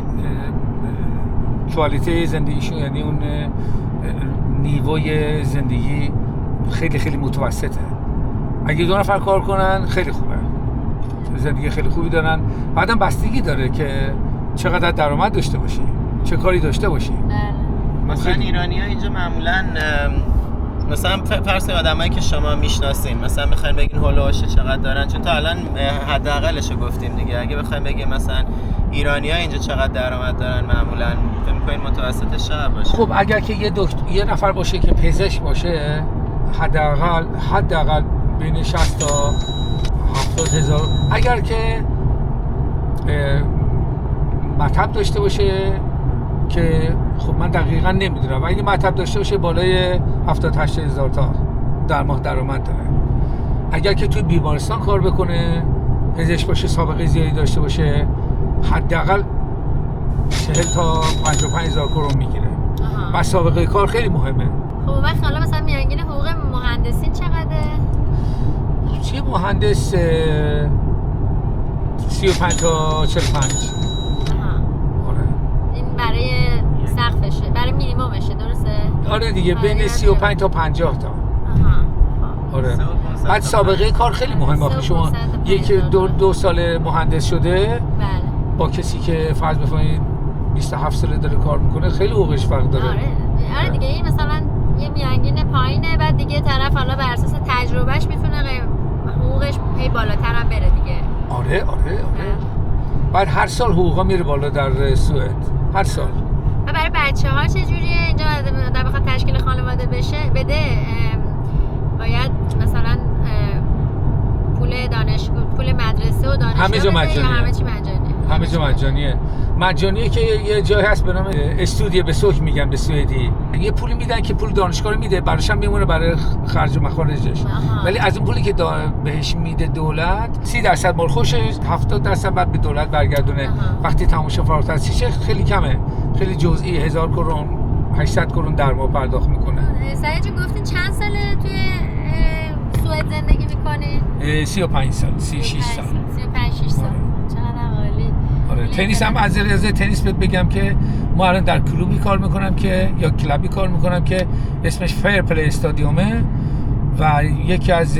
کوالیته زندگیشون یعنی اون نیروی زندگی خیلی خیلی متوسطه. اگه 2 نفر کار کنن خیلی خوبه، زندگی خیلی خوبی دارن. بعدم بستگی داره که چقدر درآمد داشته باشی، چه کاری داشته باشی. مثلا ایرانی‌ها اینجا معمولاً مثلا فرض کنید آدمایی که شما میشناسین مثلا میخواین بگین هولوش چقدر دارن، چون تا الان حداقلش رو گفتیم دیگه. اگه بخوایم بگیم مثلا ایرانی‌ها اینجا چقدر درآمد دارن معمولا فکر می‌کنین متوسط چقدر باشه؟ خب اگر که یه نفر باشه که پزشک باشه حداقل بین 60 تا 70 هزار. اگر که مطب داشته باشه که خب من دقیقا نمیدونم، و اگه مطب داشته باشه بالای 70-80 هزار تا در ماه درآمد داره. اگر که توی بیمارستان کار بکنه، پزشک باشه، سابقه زیادی داشته باشه، حداقل 40 تا 55 هزار کرون میگیره. و سابقه کار خیلی مهمه. خب وقتی حالا مثلا میانگین حقوق مهندسین چقدره؟ چیه مهندس 35 تا 45. آره. این برای سقفشه، برای مینیممشه، درسته؟ آره دیگه بین 35 تا 50 تا. آره. بعد سابقه کار خیلی مهمه. آخه شما یکی دو سال مهندس شده، بله، با کسی که فرض بفرمایید 27 ساله داره کار میکنه خیلی حقوقش فرق داره. آره دیگه. این مثلا یه میانگین پایینه، بعد دیگه طرف حالا بر اساس تجربهش میتونه حقوقش هی بالاتر هم بره دیگه. آره. بعد هر سال حقوقا میره بالا در سوئد، هر سال. و برای بچه‌ها چه جوریه اینجا؟ آدم بخواد تشکیل خانواده بده باید مثلا پول مدرسه و دانشگاه همه جا مجانیه. همه چی مجانیه. همه جا مجانیه که یه جایی هست به نام استودیو به سوک میگن به سوئدی. یه پولی میدن که پول دانشگاه رو میده، براش هم میمونه برای خرج و مخارجش. ولی از اون پولی که بهش میده دولت 30% مال خوشه، 70% بعد به دولت برگردونه. وقتی تماشا فارغ التحصیل خیلی کمه، خیلی جزئی 1000 کرون 800 کرون در ماه پرداخت میکنه. سعید جون گفتین چند ساله توی سوئد زندگی میکنی؟ 35 سال، 36 سال. 35-6 سال. آره. تنیس هم از تنیس بگم که ما الان در کلوبی کار میکنم که کلابی کار میکنم که اسمش فیر پلی استادیومه و یکی از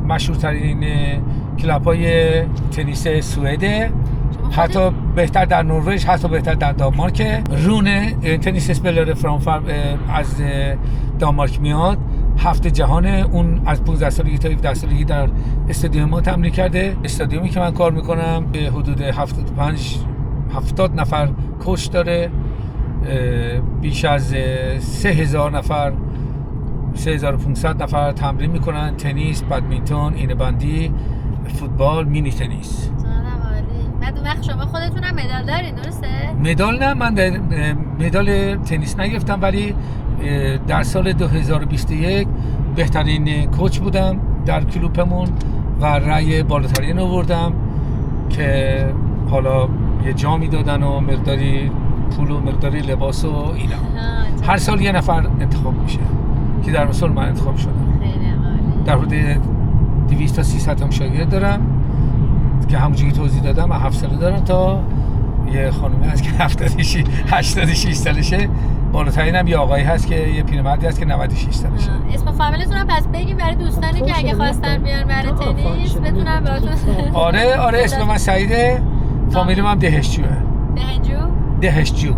مشهورترین کلاب‌های تنیس سوئده، حتی بهتر در نروژ، حتی بهتر در دانمارک. رونه تنیس اسپلر از دانمارک میاد، 7 جهان. اون از 15 سالگی تا 17 سالگی در استادیوم ما تمرین کرده. استادیومی که من کار میکنم به حدود 70 نفر کوچ داره، بیش از 3000 نفر 3500 نفر تمرین میکنن، تنیس، بدمینتون، اینه بندی، فوتبال، مینی تنیس. بعد اون وقت شما خودتون هم مدال دارین، درسته؟ مدال نه، من مدال تنیس نگرفتم، ولی در سال 2021 بهترین کوچ بودم در کلوپمون و رأی بالاترین آوردم که حالا یه جامی دادن و مقداری پول و مقداری لباس و اینا. هر سال یه نفر انتخاب میشه که در مثال من انتخاب شدم. خیلی عالی. در حدود 200 تا 300 هم شاگرد دارم که همونجوری توضیح دادم. من 7 ساله دارم تا یه خانومی هست که 86 سالشه. بالاترین هم یه آقایی هست که یه پیرمردی هست که 96 سالشه. اسم فامیلتون هم پس بگیم برای دوستانی که اگه خواستن بیان برای تنیس بتونن باهاتون. آره اسم من سعیده، فامیلم هم دهشجوه. دهشجو.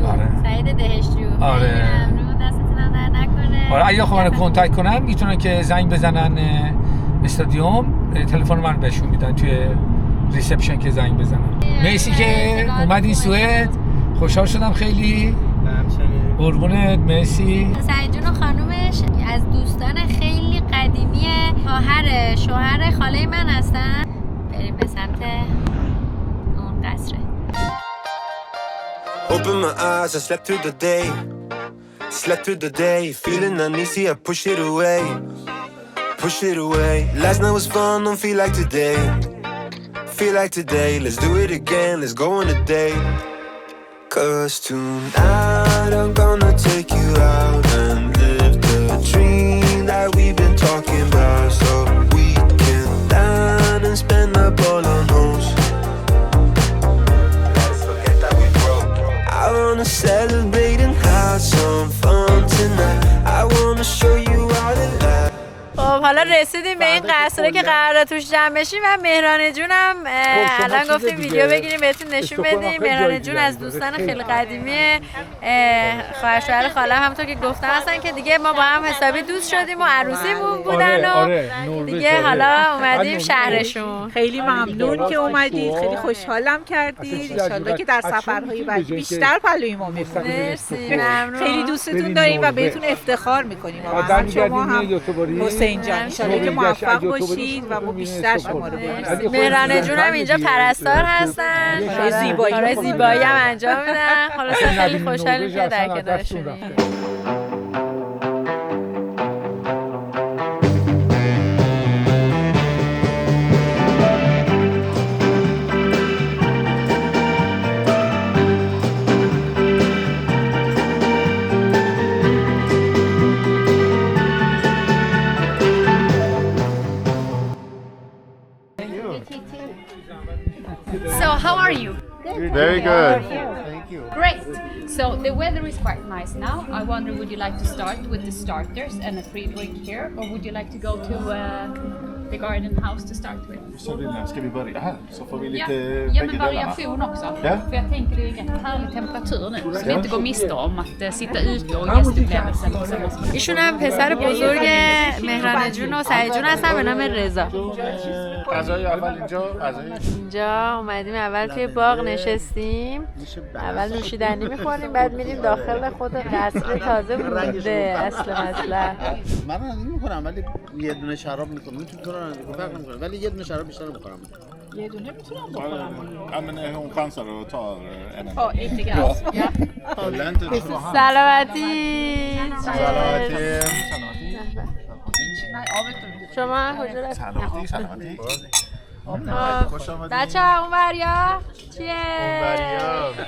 آره. سعید دهشجو. آره. دستتون هم در نکنه. آره اگه خب منو کنتاکت کنن میتونن که زنگ بزنن استادیوم، تلفن من بهشون میدن توی ریسپشن که زنگ بزنن. مرسی که اومدین سوئد، خوشحال شدم خیلی. قربونت، مرسی. سعید جون و خانومش از دوستان خیلی قدیمی شوهر خاله من هستن. بریم به سمت اون قصره. Open my eyes, I slept through the day, feeling uneasy, I push it away. Last night was fun, don't feel like today, let's do it again, let's go on a date. 'Cause tonight I'm gonna take you out and live the dream that we've been talking about, so we can dine and spend up all our homes. Let's forget that we broke. I wanna celebrate and have some fun tonight. I wanna show you all the light. خب حالا رسیدیم به این قصره که قراره توش جمع بشیم و مهران جونم الان گفتیم ویدیو بگیریم بهتون نشون بدیم. مهران جون از دوستان خیلی قدیمی خواهر شوهر خالم همونطور که گفتم هستن که دیگه ما با هم حسابی دوست شدیم و عروسیمون بودن و دیگه حالا اومدیم شهرشون. خیلی ممنون که اومدید، خیلی خوشحالم کردید. ان شاءالله که در سفرهای بعد بیشتر پلوی ما می‌کنید. مرسی، ممنون. خیلی دوستتون داریم و بهتون افتخار می‌کنیم. واقعا شما هم حسین جان ان شاءالله که موفق باشید و ما بیشتر شما رو ببینیم. مهران جون هم اینجا پرستار هستن، کار زیبایی هم انجام میدن. خلاص خیلی خوشحالیم که در کنارشونیم. So how are you? Very good. Thank you. Great. So the weather is quite nice now. I wonder, would you like to start with the starters and a free drink here, or would you like to go to the garden house to start with? Ska vi börja här? Så får vi lite Ja, men variation också. Ja. För jag tänker det är rätt härlig temperatur nu, så vi inte går miste om att sitta ute och gästupplevelsen. ایشون هم پسر بزرگ مهران جون و سعید جون هستن به نام رضا. غذای اول اینجا اومدیم اول توی باغ نشستیم، اول نوشیدنی میخوریم بعد میریم داخل خود قصر تازه مونده. اصل مطلب من رانندگی میکنم ولی یه دونه شراب میکنم. میتونم تو رانندگی فرق نمیکنه ولی یه دونه شراب بیشتر میخورم. یه دونه میتونم بخورم. Men hon chansar och tar en. Ja, lite grann. Ja. سلامتی. شما کجا رفتید؟ بچه ها اون وریا چیه؟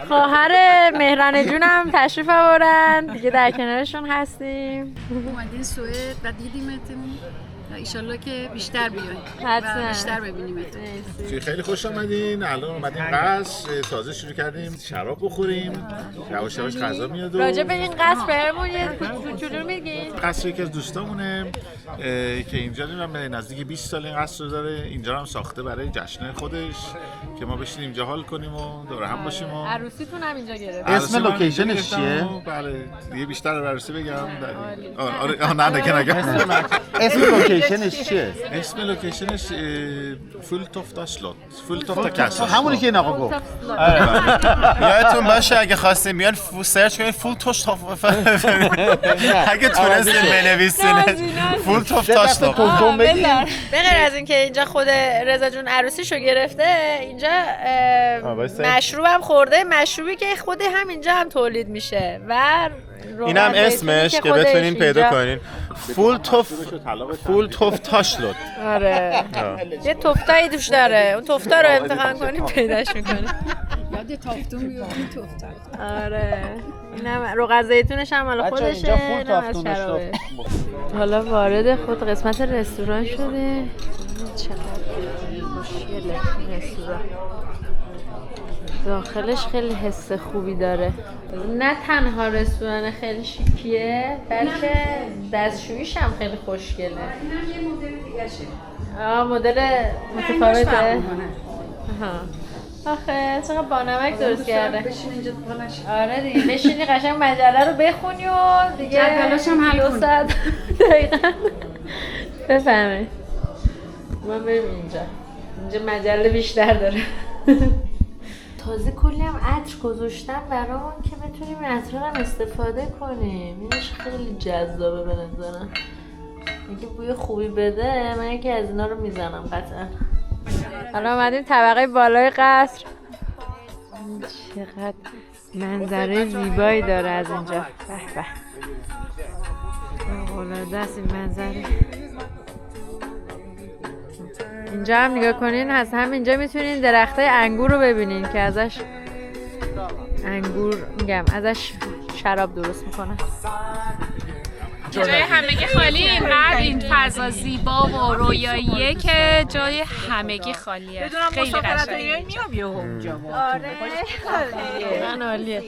خواهر مهران جونم تشریف آوردن دیگه، در کنارشون هستیم. اومدین سوئد و دیدیمتون، ایشالله که بیشتر بیاین حتما و بیشتر ببینیمتون. خیلی خوش آمدین. الان اومدیم قصر، تازه شروع کردیم شراب بخوریم، یواش یواش غذا میاد. راجع به این قصر بهمون یه کوچولو میگین؟ قصر یکی از دوستامونه که اینجا داریم، نزدیک 20 سال این قصر رو داره. اینجا هم ساخته برای جشن خودش که ما بشینیم اینجا حال کنیم و دور هم باشیم. و عروسیتون هم اینجا گرفت. اسم لوکیشنش چیه؟ بله دیگه بیشتر به عروسی بگم. آره نه که نگم. اسم لوکیشنش چیه؟ اسم لوکیشنش فولتوفتا سلوت، فولتوفتا کاسل، همونی که این آقا گفت. یادتون باشه اگه خواستین بیان سرچ کنین فولتوفتا، اگه تونستین بنویسین فولتوفتا سلوت. به غیر از اینکه اینجا خود رضا جون عروسیشو گرفته، اینجا مشروب هم خورده، مشروبی که خود هم اینجا هم تولید میشه و این هم اسمش که بتونین پیدا کنین، فولتوفتا سلوت. آره یه توفتایی توش داره، اون توفتا رو امتحان کنیم پیداش میکنیم. یاد تافتون میاد توفتا. آره اینم روغن زیتونش هم مال خودشه، اینم از شرابه. حالا وارد خود قسمت رستوران شده. چقدر خوشگله رستوران، داخلش خیلی حس خوبی داره. نه تنها رستوران خیلی شیکیه بلکه دستشوییش هم خیلی خوشگله. یه مدل دیگه شه. مدل متفاوته. آخه چقدر بانمک درست کرده. بشین اینجا بلنش. آره دیگه بشینی قشنگ مجله رو بخونی و دیگه جدولش هم حل کن. دقیقاً بفهمی. ما بریم اینجا مجله بیشتر داره. تازه کلی هم عطر گذاشتن برامون که بتونیم عطر هم استفاده کنیم. اینش خیلی جذابه به نظرم. اگه بوی خوبی بده من یکی از اینا رو میزنم قطعا. حالا اومدیم طبقه بالای قصر. چقدر منظره زیبایی داره از اینجا. به به العاده است این منظره. اینجا هم نگاه کنین، از همینجا میتونین درختای انگور رو ببینین که ازش ازش شراب درست میکنن. جای همگی خالی، اینقدر این فضا زیبا و رویاییه که جای همگی خالیه. خیلی قشنگه. میام یه اونجا. آره خیلی عالیه.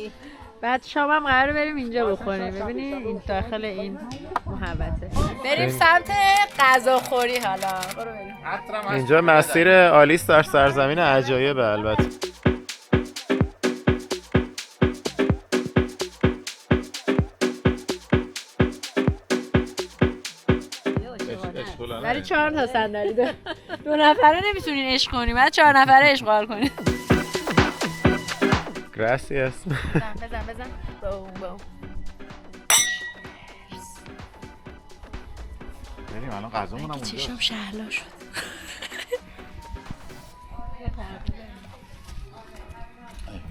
بعد شام هم قراره بریم اینجا بخوریم. ببینید این داخل این محوطه. بریم سمت غذاخوری حالا. برو بریم. اینجا مسیر آلیس در سرزمین عجایب البته. ولی 4 تا صندلی داره. 2 نفره نمیتونین عشق کنیم. بعد 4 نفره اشغال کنیم. Gracias. بزن. بوم. بریم الان غذامون هم اونجا. چشم شهلا شد.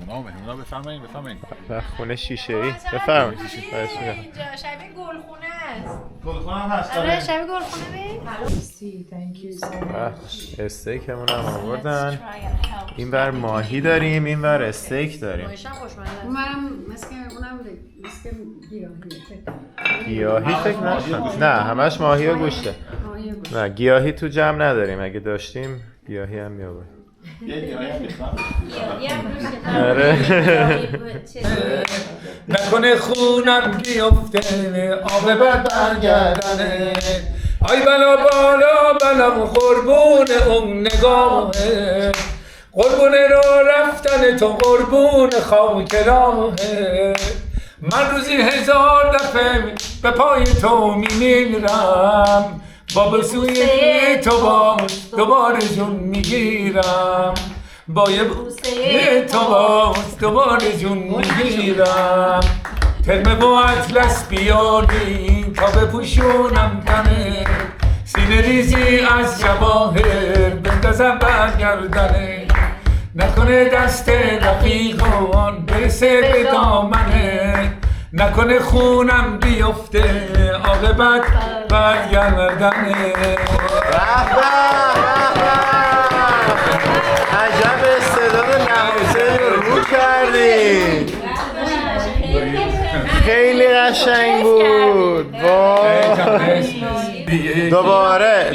مهمونا بفرمایید. خونه شیشه‌ای. بفرمایید. اینجا شبیه گلخونه است. گلخونه هم هست. آره شبیه گلخونه ببین. استیکمون هم آوردن. این بر ماهی داریم، این بر استیک داریم. اونم مثل گیاهی فکر نکنم. نه همش ماهی و گوشته. نه گیاهی تو جمع نداریم. اگه داشتیم گیاهی هم می‌آوردیم. نکنه خونم بیفته آب بد برگردنه آی بلا بالا قربون اون نگاهه قربون را رفتن تو قربون خاک راهه من روزی 1000 دفعه به پای تو میمیرم با بوسه تو باز دوباره جون میگیرم با یه بوسه تو باز دوباره جون میگیرم ترمه و اطلس بیاری تا بپوشونم تنه سینه ریزی از جواهر بندازم برگردنه نکنه دست رفیقان برسه به دامنه نکنه خونم بیفته عاقبت برگردنه عجب استعداد نقشه رو کردی خیلی قشنگ بود دوباره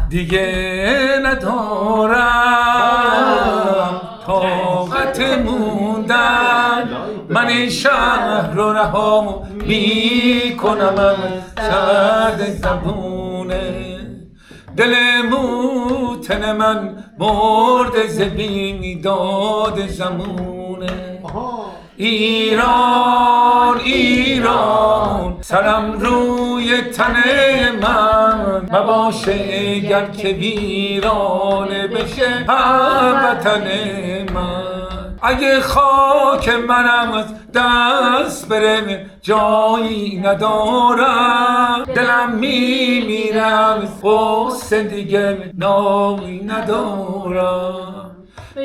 دیگه ندارم طاقت موندن من این شهر رو رها میکنم سرد زبونه دل موتن من مرد زبین داد زمونه ایران سرم روی تن من مباشه گر که ویرانه بشه هموطن من اگه خاک منم از دست بره جایی ندارم دلم میمیرم غصه دیگه نامی ندارم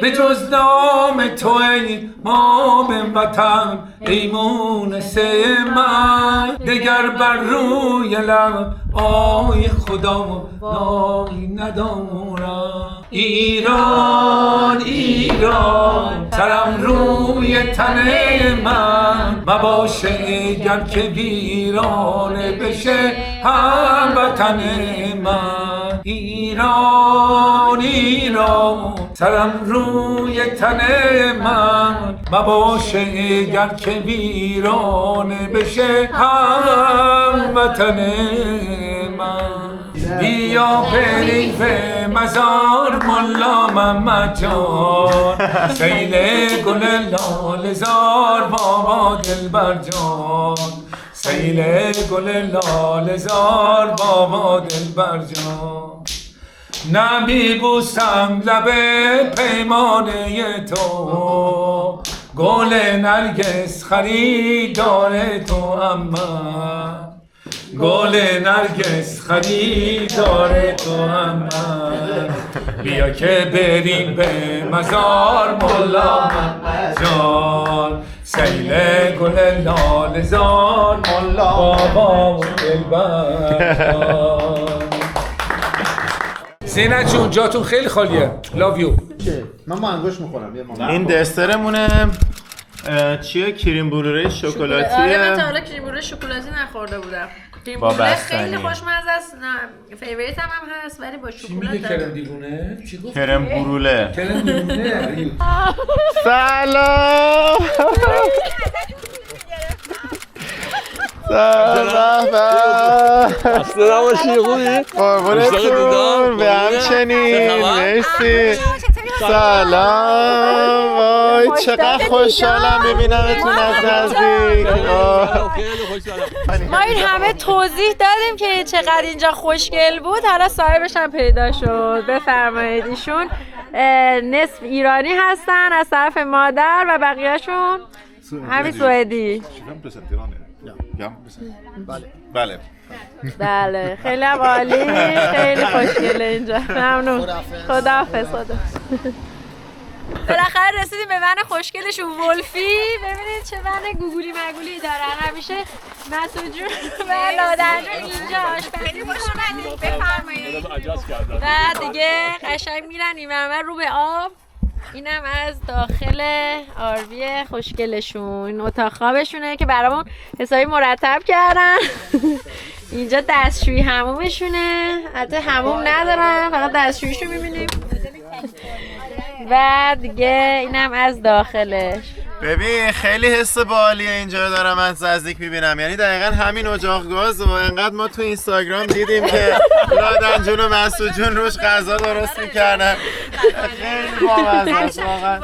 به جز نام تو ای مام وطن ای مونس من دگر بر روی لب آی خدا نامی ندارم ایران سرم روی تن من مباشه گر که ویرانه بشه هموطن من ایران سرم روی تن من مباشه گر که ویرانه بشه هموطن من بیا بریم به مزار ملا محمد جان سیل گل لاله زار بابا دلبر جان سیل گل لاله زار بابا دلبر جان نمیبوسم لب پیمانه تو گل نرگس خریدار تو اما گل نرگس خریدار تو اما بیا که بریم به مزار ملا محمد جان سیل گل لاله زار ملا بابا دلبر زینت جون جاتون خیلی خالیه love you من انگوش میخورم این دسرمونه چیه کریم بروره شکلاتیه آره من تا حالا کریم بروره شکلاتی نخورده بودم کریم بروره خیلی خوشمزه است نه فیوریت هم هست ولی با شکلات چی میگه کرم دیوونه چی گفت کرم بروله سلام اصلا نباشی خوبی؟ قربونتون به همچنین مرسی سلام وای چقدر خوشحالم ببینمتون از نزدیک ما این همه توضیح دادیم که چقدر اینجا خوشگل بود حالا صاحبش هم پیدا شد بفرمایید ایشون نصف ایرانی هستن از طرف مادر و بقیهشون همین سوئدی بله بله خیلی هم عالی خیلی خوشگله اینجا ممنون خداحافظ بالاخره رسیدیم به ون خوشگلشون ولفی ببینید چه ون گوگولی مگولی دارن همیشه مسعود جون و لادن جون اینجا آشپزی میکنن بفرمایید و دیگه قشنگ میرن این ور رو به آب اینم از داخل آروی خوشگلشون اتاق خوابشونه که برامون حسابی مرتب کردن اینجا دستشویی حمومشونه حتی حموم ندارن فقط دستشوییشو میبینیم و دیگه اینم از داخلش ببین خیلی حس باحالیه اینجا دارم از نزدیک میبینم یعنی دقیقا همین اجاق گاز و انقدر ما تو اینستاگرام دیدیم که لادن جون و مسعود جون روش غذا درست میکردن خیلی بامزه است واقعا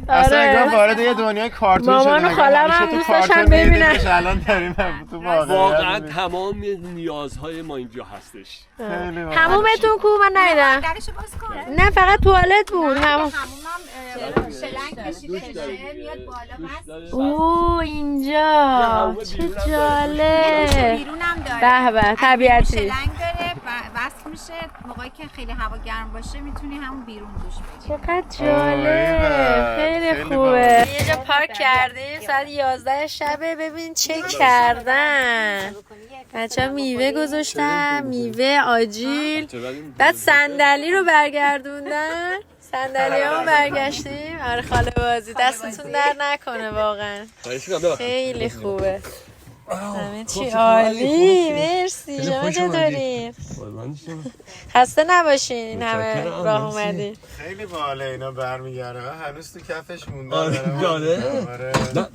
اصلا انگار وارد یه دنیای کارتون شدیم مامان و خالم هم دوست داشتن ببینن الان داریم تو واقعا تمام نیازهای ما اینجا هستش حمومتون کو من ندیدم نه فقط توالت بود حموم شلنگ کشیده میاد بالا بس اوه اینجا چه جالب به به طبیعتی شلنگ داره وصل میشه موقعی که خیلی هوا گرم باشه میتونی همون بیرون دوش بدی چقدر جالب خیلی خوبه یه جا پارک کردیم ساعت 11 شبه ببین چه کردن بچه میوه گذاشتن میوه آجیل بعد صندلی رو برگردوندن صندلی همون برگشتیم آره خاله بازی دستتون در نکنه واقعا خیلی خوبه همه چی عالی مرسی شما چطورین؟ خسته نباشین این همه راه اومدین خیلی باحاله اینا برمیگره هنوز تو کفش مونده آره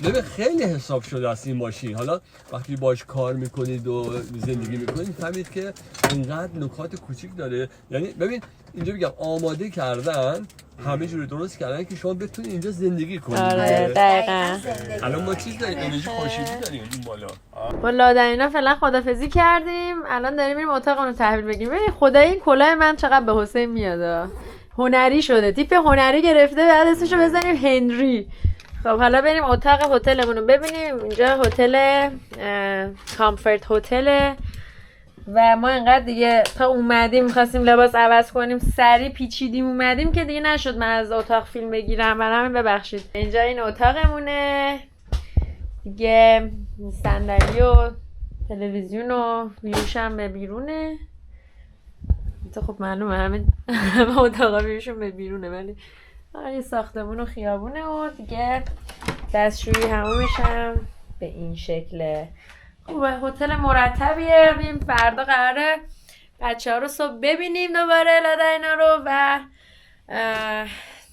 ببین خیلی حساب شده است این ماشین حالا وقتی باش کار میکنید و زندگی میکنید فهمید که اینقدر نکات کوچیک داره یعنی ببین اینجا بگم آماده کردن همه جوری درست کردن که شما بتونید اینجا زندگی کنید آره دقیقاً الان ما چیز داریم انرژی خورشیدی داریم این بالا با لادنینا فعلا خدافظی کردیم الان داریم میریم اتاقمون رو تحویل بگیریم ببین خدای این کلاه من چقدر به حسین میاد هنری شده تیپ هنری گرفته بعد اسمشو بزنیم هنری خب حالا بریم اتاق هتلمون رو ببینیم اینجا هتل کامفورت هتل و ما انقدر دیگه تا اومدیم می‌خواستیم لباس عوض کنیم سری پیچیدیم اومدیم که دیگه نشد من از اتاق فیلم بگیرم و همین ببخشید اینجا این اتاقمونه دیگه صندلی و تلویزیون و ویوش هم به بیرونه تو خب معلومه همه اتاقا ویوشون به بیرونه ولی این ساختمون و خیابونه و دیگه دستشویی حمومش هم به این شکله خوبه هتل مرتبیه ببین فردا قراره بچه ها رو صبح ببینیم دوباره لادینا رو و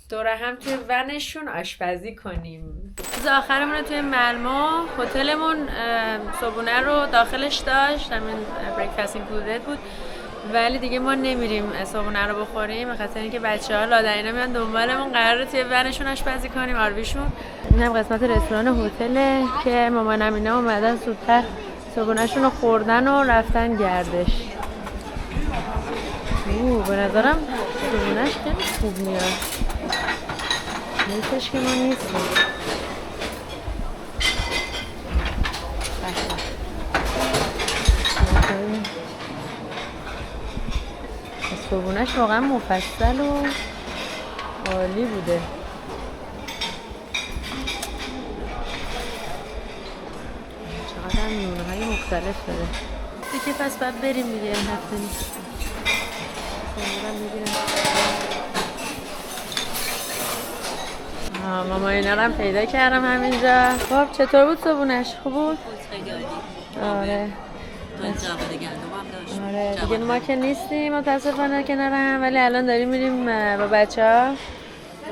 دوره هم توی ونشون آشپزی کنیم روز آخرمون توی ملمو هتلمون صبحونه رو داخلش داشت همین بریکفاست اینکلودد بود ولی دیگه ما نمیریم صبحونه رو بخوریم به خاطر اینکه بچه‌ها لادینا میان دنبالمون قراره توی ونشون آشپزی کنیم آرویشون این هم قسمت رستوران هتله که مامانم اینا اومدن زودتر صبحونه‌شون رو خوردن و رفتن گردش به نظرم صبحونه‌اش خیلی خوب میاد نیستش که ما نیستیم صبحونه‌اش واقعا مفصل و عالی بوده چقدر هم نونه‌های مختلف داره دیگه پس باید بریم دیگه این هفته نیست ماما اینا رو هم پیدا کردم همینجا خب چطور بود صبحونه‌اش خوب بود؟ آره آره دیگه ما که نیستیم متاسفانه کنارم ولی الان داریم میریم با بچه‌ها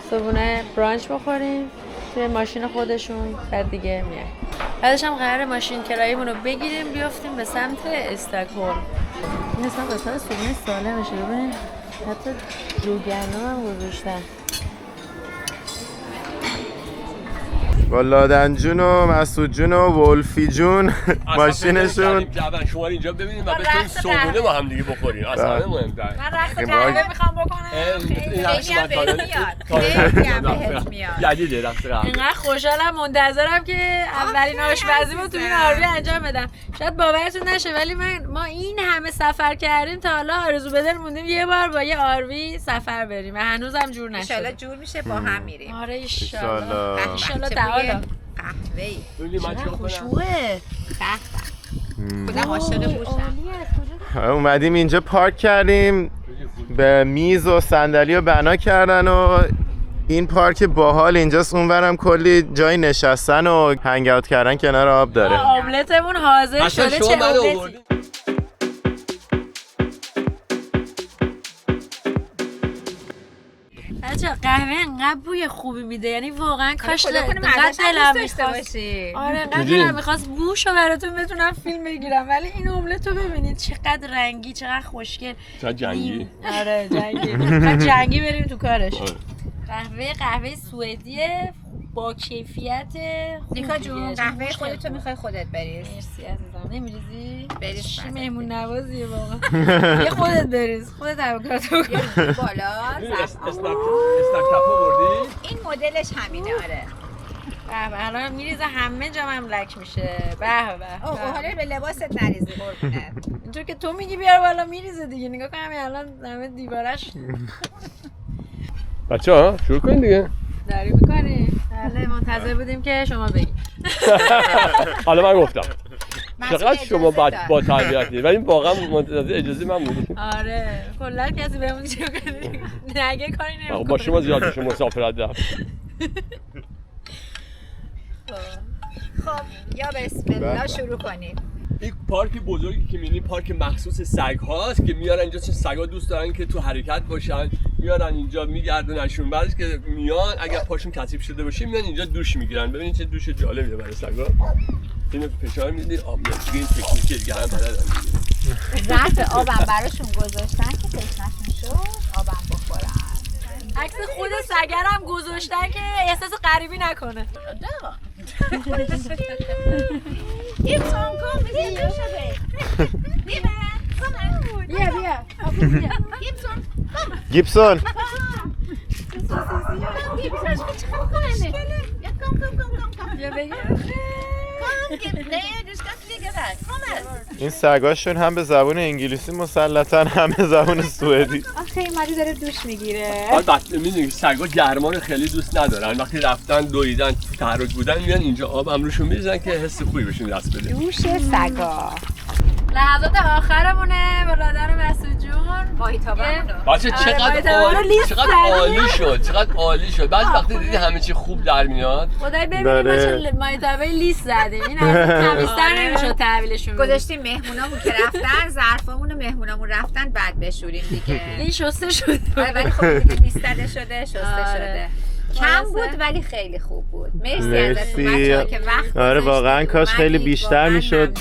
صبحونه برانچ بخوریم توی ماشین خودشون بعد دیگه میایم بعدش هم قراره ماشین کراییمون رو بگیریم بیافتیم به سمت استکهلم. این اصلا قطار سومه سالمشه، ببینید حتی جوگرنا هم گذاشتن. با لادن جون و مسعود جون و ولفی جون ماشینشون. شما اینجا ببینید و بتونید صبحونه با هم دیگه بخورین. اصلا مهم‌تره. من رقص قهوه میخوام بکنم. خیلی هم بهت میاد. جدیده رقص قهوه. اینقدر خوشحالم منتظرم که اولین آشپزیمو تو این آروی انجام بدم. شاید باورتون نشه ولی ما این همه سفر کردیم تا حالا آرزو به دل موندیم یه بار با یه آروی سفر بریم و هنوزم جور نشده. ان شاءالله جور میشه با هم میریم. آره ان شاءالله تعالی. قهوه‌ای. ببینید من چیکار کنم. خوشبوه. خودم عاشق بوشم. اومدیم اینجا پارک کردیم، به میز و صندلی و بنا کردن و این پارک باحال اینجاست. اونورم کلی جای نشستن و هنگ اوت کردن کنار آب داره. آملتمون حاضر شده. چه آملتی؟ بچه قهوه انقدر بوی خوبی میده، یعنی واقعا کاش دلم میخواست. آره انقدر دلم میخواست بوشو براتون بتونم فیلم بگیرم، ولی این املت رو ببینید چقدر رنگی، چقدر خوشگل. چقدر جنگی. آره جنگی. جنگی بریم تو کارش. قهوه سوئدیه با کیفیت. نیکا جون قهوه خودتو میخوای خودت بریز؟ مرسی عزیزم. نمیریزی؟ بریز. چی مهمون نوازیه واقعا. یه خودت بریز، خودت اوکاتو کن. بالا اسنپ کپو بردی؟ این مدلش همینه. آره الان میریزه همه جا مملک میشه. به به. حالا به لباست نریزی قربونت. اینطور که تو میگی بیار بالا میریزه دیگه. نگاه کن همین الان همه دیوارش. بچه‌ها شروع کنین دیگه. داری میکنی؟ بله منتظر بودیم که شما بگید. حالا من گفتم چقدر شما با تربیتی، ولی واقعا منتظر اجازه من بودیم. آره کلا کسی بهمون چه کنه نگه کاری نمی‌کنه. با شما زیاد میشه مسافرت رفت. خب یا بسم الله شروع کنیم. این پارک بزرگی که می‌بینی پارک مخصوص سگ هاست که میارن اینجا، چون سگا دوست دارن که تو حرکت باشن، میارن اینجا میگردونشون. بعدش که میان اگر پاشون کثیف شده باشه میان اینجا دوش میگیرن. ببینید چه دوش جالبیه برای سگا. اینو فشار میدی آب میاد دیگه. این تکنیک دیگه هم بلدن دیگه. ظرف آبم براشون گذاشتن که تشنشون شد آبم بخورن. عکس خود سگرم گذاشتن که احساس غریبی نکنه. گیبسون این سگاشون هم به زبان انگلیسی مسلطن هم به زبان سوئدی. آخه این مری داره دوش میگیره. البته میدونی سگا گرما رو خیلی دوست ندارن. وقتی رفتن دویدن تحرک بودن میان اینجا آب هم روشون میریزن که حس خوبی بهشون دست بده. دوش سگا. لحظات آخرمونه با لادن مسعود جون. ماهیتابه‌مونو. بچه چقدر عالی شد. چقدر عالی شد. بعد وقتی دیدی همه چی خوب در میاد. خدای ببینید ما چه ماهیتابه لیست زدیم. این اصلا تمیزتر نمیشد تحویلشون بدیم. گذاشتیم مهمونامون که رفتن، ظرفامون و مهمونامون رفتن بعد بشوریم دیگه. این شسته شد. ولی خب دیگه لیستاده شده، شسته شده. کم بود ولی خیلی خوب بود. مرسی ازتون بچه‌ها که وقت. آره واقعا کاش خیلی بیشتر میشد.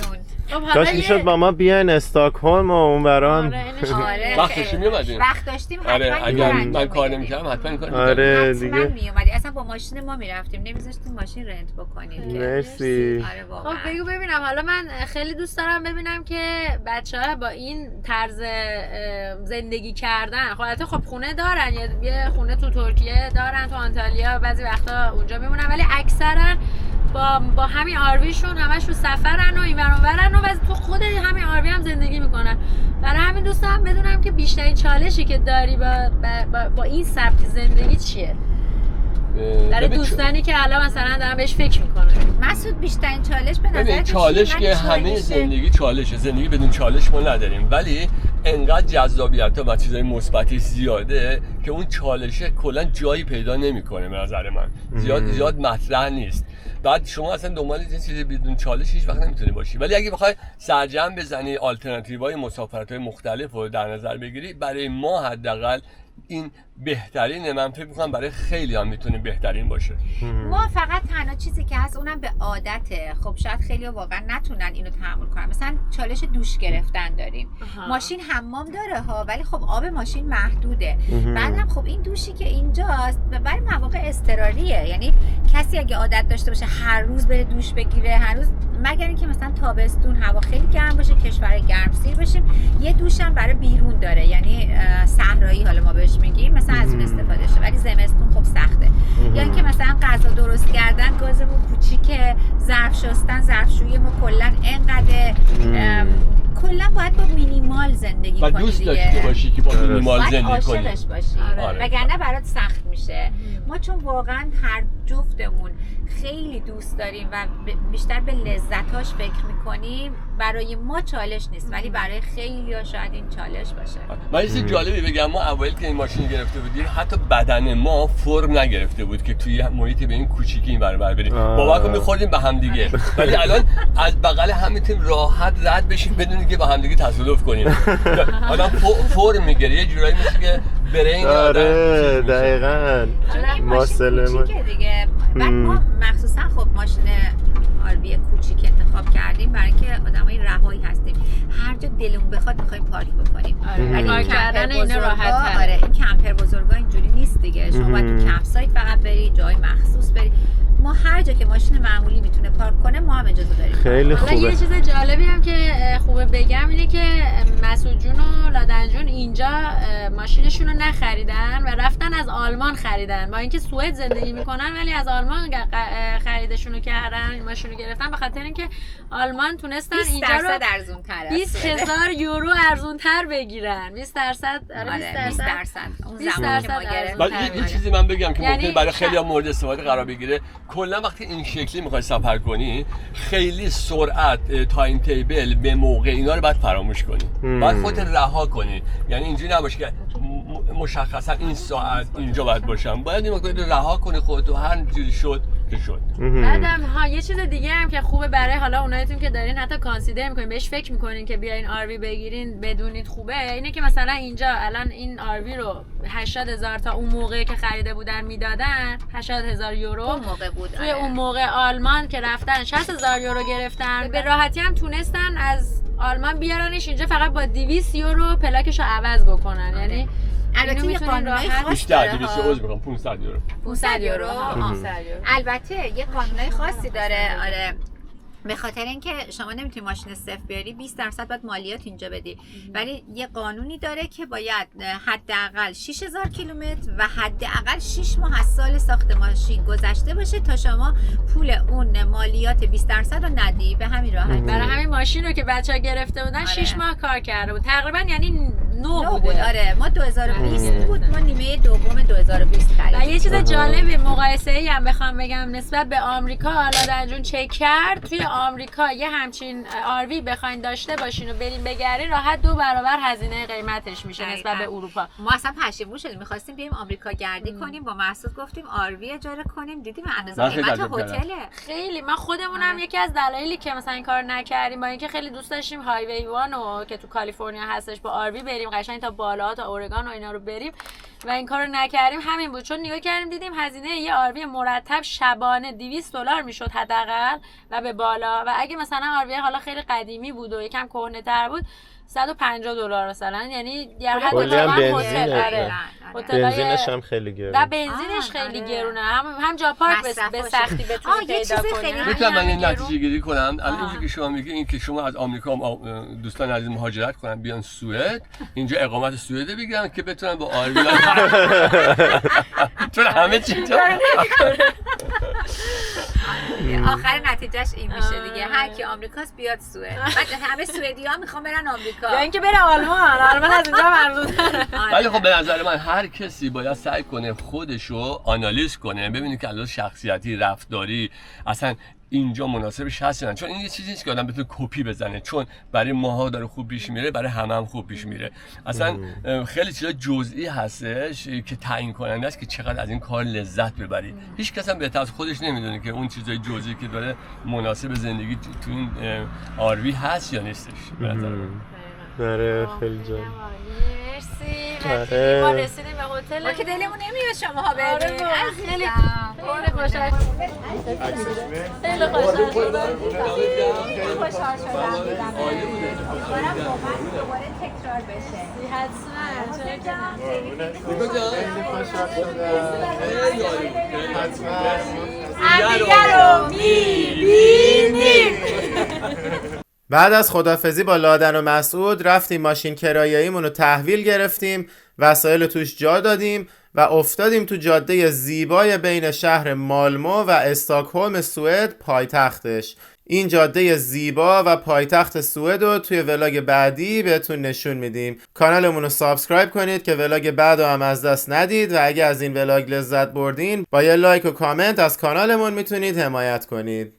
کاش میشد با ما بیاین استکهلم و اون برام. آره وقتش میومدیم. وقت داشتیم حتما. آره اگر من کار نمی‌کردم حتما این کار می‌کردم. آره دیگه میومدی. اصلا با ماشین ما میرفتیم، نمیذاشتیم ماشین رنت بکنیم که. مرسی. آره واقعا. خب بگو ببینم، حالا من خیلی دوست دارم ببینم که بچه‌ها با این طرز زندگی کردن، خب خونه دارن، یه خونه تو ترکیه دارن، تو آنتالیا بعضی وقتا اونجا میمونن، ولی اکثرا با همین آرویشون همش رو سفرن و این ور اونورن و تو خود همین آروی هم زندگی میکنن. برای همین دوست دارم بدونم که بیشترین چالشی که داری با این سبک زندگی چیه؟ برای دوستانی که الان مثلا دارن بهش فکر میکنن. مسعود بیشترین چالش به نظر چالش که همه زندگی چالشه. زندگی بدون چالش ما نداریم، ولی انقدر جذابیت و چیزای مثبتی زیاده که اون چالشه کلا جایی پیدا نمیکنه به نظر من. زیاد مطرح نیست. بعد شما اصلا دنبال این چیزی بدون چالش هیچ وقت نمیتونی باشی. ولی اگه بخوای سرجم بزنی آلترناتیوهای مسافرت‌های مختلف رو در نظر بگیری، برای ما حداقل این بهترینه. من فکر می‌کنم برای خیلی هم میتونه بهترین باشه. ما فقط تنها چیزی که هست اونم به عادته. خب شاید خیلی واقعا نتونن اینو تحمل کنن. مثلا چالش دوش گرفتن داریم. ماشین حمام داره ها، ولی خب آب ماشین محدوده. بعدم خب این دوشی که اینجاست برای مواقع اضطراریه، یعنی کسی اگه عادت داشته باشه هر روز بره دوش بگیره، هر روز، مگر اینکه مثلا تابستون هوا خیلی گرم باشه، کشور گرمسیر باشیم، یه دوش هم برای بیرون داره، یعنی صحرایی حالا ما بهش میگیم، مثلا از اون استفاده شه، ولی زمستون خب سخته. یا اینکه مثلا غذا درست کردن، گازمون کوچیکه، ظرف شستن، ظرفشویی ما کلا اینقدر، کلا باید با مینیمال زندگی کنی دیگه. و دوست داشته باشی که با مینیمال زندگی کنی. باید عاشقش باشی. وگرنه برات سخت میشه. ما چون واقعا هر جفتمون خیلی دوست داریم و بیشتر به لذتاش فکر میکنیم، برای ما چالش نیست، ولی برای خیلی‌ها شاید این چالش باشه. من یه چیز جالبی بگم، ما اوایل که این ماشین گرفته بودیم حتی بدن ما فرم نگرفته بود که توی محیط به این کوچیکی این ور بریم. باور کن می‌خوردیم به هم دیگه. ولی الان از بغل هم میتونیم راحت رد بشیم بدون اینکه با هم دیگه تصادف کنیم. آدم فرم میگیره، یه جورایی مثل که برین آره دقیقاً ماشین کوچیکه دیگه. بعد ما مخصوصا خب ماشین آروی کوچیک انتخاب کردیم برای اینکه آدمای رهایی هستیم، هر جا دلمون بخواد می‌خوایم پارک بکنیم. ولی پارک کردن اینا راحته. آره این کمپر بزرگا اینجوری نیست دیگه. شما باید تو کمپ سایت فقط بری، جای مخصوص بری. ما هر جا که ماشین معمولی میتونه پارک کنه ما هم اجازه داریم. خیلی خوبه. یه چیز جالبی هم که خوبه بگم اینه که مسعود جون و لادن جون اینجا ماشینشون رو نخریدن و رفتن از آلمان خریدن، با اینکه سوئد زندگی میکنن ولی از آلمان خریدشون رو کردن، ماشین رو گرفتن به خاطر اینکه آلمان تونستن اینجا رو 20% ارزون‌تر 20,000 یورو ارزون‌تر بگیرن. 20%. آره 20%. اون 20% ما گرفتیم. ولی یه چیزی من بگم که ممکنه برای خیلی مورد استفاده قرار بگیره. کلا وقتی این شکلی میخوای سفر کنی، خیلی سرعت، تایم تیبل، به موقع اینا رو باید فراموش کنی. باید خودت رها کنی. یعنی اینجوری نباشه که مشخصا این ساعت اینجا باید باشم. باید این موقع رها کنی خودت، هر جوری شد که شد. بعدم ها یه چیز دیگه هم که خوبه برای حالا اونایتون که دارین حتی کانسیدر میکنین، بهش فکر میکنین که بیاین آروی بگیرین بدونید خوبه، اینه که مثلا اینجا الان این آروی رو 80,000 تا اون موقع که خریده بودن میدادن، 80,000 یورو اون موقع بود. توی اون موقع آلمان که رفتن 60,000 یورو گرفتن. به راحتی هم تونستن از آلمان بیارنش اینجا فقط با 200 یورو پلاکشو عوض بکنن. یعنی البته یه قانونای خاصی داره. 500 یورو. 500 یورو. البته یه قانونای خاصی داره. آره. به خاطر اینکه شما نمیتونی ماشین صفر بیاری، 20% باید مالیات اینجا بدی، ولی یه قانونی داره که باید حداقل 6,000 کیلومتر و حداقل 6 ماه از سال ساخت ماشین گذشته باشه تا شما پول اون مالیات 20% رو ندی. به همین راحتی. برای همین ماشین رو که بچه‌ها گرفته بودن 6 ماه کار کرده بود تقریبا، یعنی نو بود. آره ما 2020 بود، ما نیمه دوم 2020 خریدیم. و یه چیز جالبی مقایسه‌ای هم بخوام بگم نسبت به آمریکا، لادن جون چک کرد توی آمریکا یه همچین آروی بخواین داشته باشین و بریم بگردین راحت 2 برابر هزینه قیمتش میشه نسبت به اروپا. ما اصلا پشیمون شدیم، می‌خواستیم بریم آمریکا گردی کنیم، با مسعود گفتیم آروی اجاره کنیم، دیدیم اندازه قیمت هتله. خیلی من خودمونم یکی از دلایلی که مثلا این کار نکردیم، با اینکه خیلی دوست داشتیم هایوی 1 که تو کالیفرنیا هستش با آروی بریم قشنگ تا بالا تا اورگان و اینا رو بریم و این کارو نکردیم. همین بود، چون نگاه کردیم دیدیم هزینه یه آروی مرتب شبانه $200 میشد حداقل و به بالا، و اگه مثلا آروی حالا خیلی قدیمی بود و یکم کهنه‌تر بود $150 مثلا، یعنی در حد هتل. بنزینش هم خیلی گرونه و بنزینش خیلی گرونه، هم جا پارک به سختی بتونید پیدا کنید. میتونم من یه نتیجه گیری کنم الان اینجوری که شما میگی، این که شما از آمریکا دوستان عزیز مهاجرت کنن بیان سوئد، اینجا اقامت سوئد بگیرن که بتونن با آروی چون همه چی آخر نتیجهش این میشه دیگه، هر کی آمریکاست بیاد سوئد. بعد همه سوئدی‌ها میخوان برن آمریکا یا اینکه بره آلمان از اینجا ارزون‌تره. ولی خب به نظر من هر کسی باید سعی کنه خودشو آنالیز کنه، ببینه که از شخصیتی، رفتاری اصلا اینجا مناسبش هست یا نه، چون این یه چیزی نیست که آدم بتونه کپی بزنه، چون برای ماها داره خوب پیش میره، برای هم خوب پیش میره. اصلا خیلی چیزا جزئی هستش که تعیین کننده است که چقدر از این کار لذت ببری. هیچ کس هم بهتر از خودش نمیدونه که اون چیزای جزئی که داره مناسب زندگی تو این آروی هست یا نیستش. برای خیلی جالب. مرسی. غیرتی. ما رسیدیم به هتل ما که دلمون نمیاد شماها برید. خیلی خوشحال شدم. خیلی خوشحال شدم. امیدوارم واقعا دوباره تکرار بشه. حتما. همدیگه رو میبینیم. بعد از خدافزی با لادن و مسعود رفتیم ماشین کرایه‌ایمون رو تحویل گرفتیم، وسایل توش جا دادیم و افتادیم تو جاده زیبای بین شهر مالمو و استکهلم سوئد پایتختش. این جاده زیبا و پایتخت سوئد رو توی ولاگ بعدی بهتون نشون میدیم. کانالمون رو سابسکرایب کنید که ولاگ بعد رو هم از دست ندید و اگه از این ولاگ لذت بردین با یه لایک و کامنت از کانالمون میتونید حمایت کنید.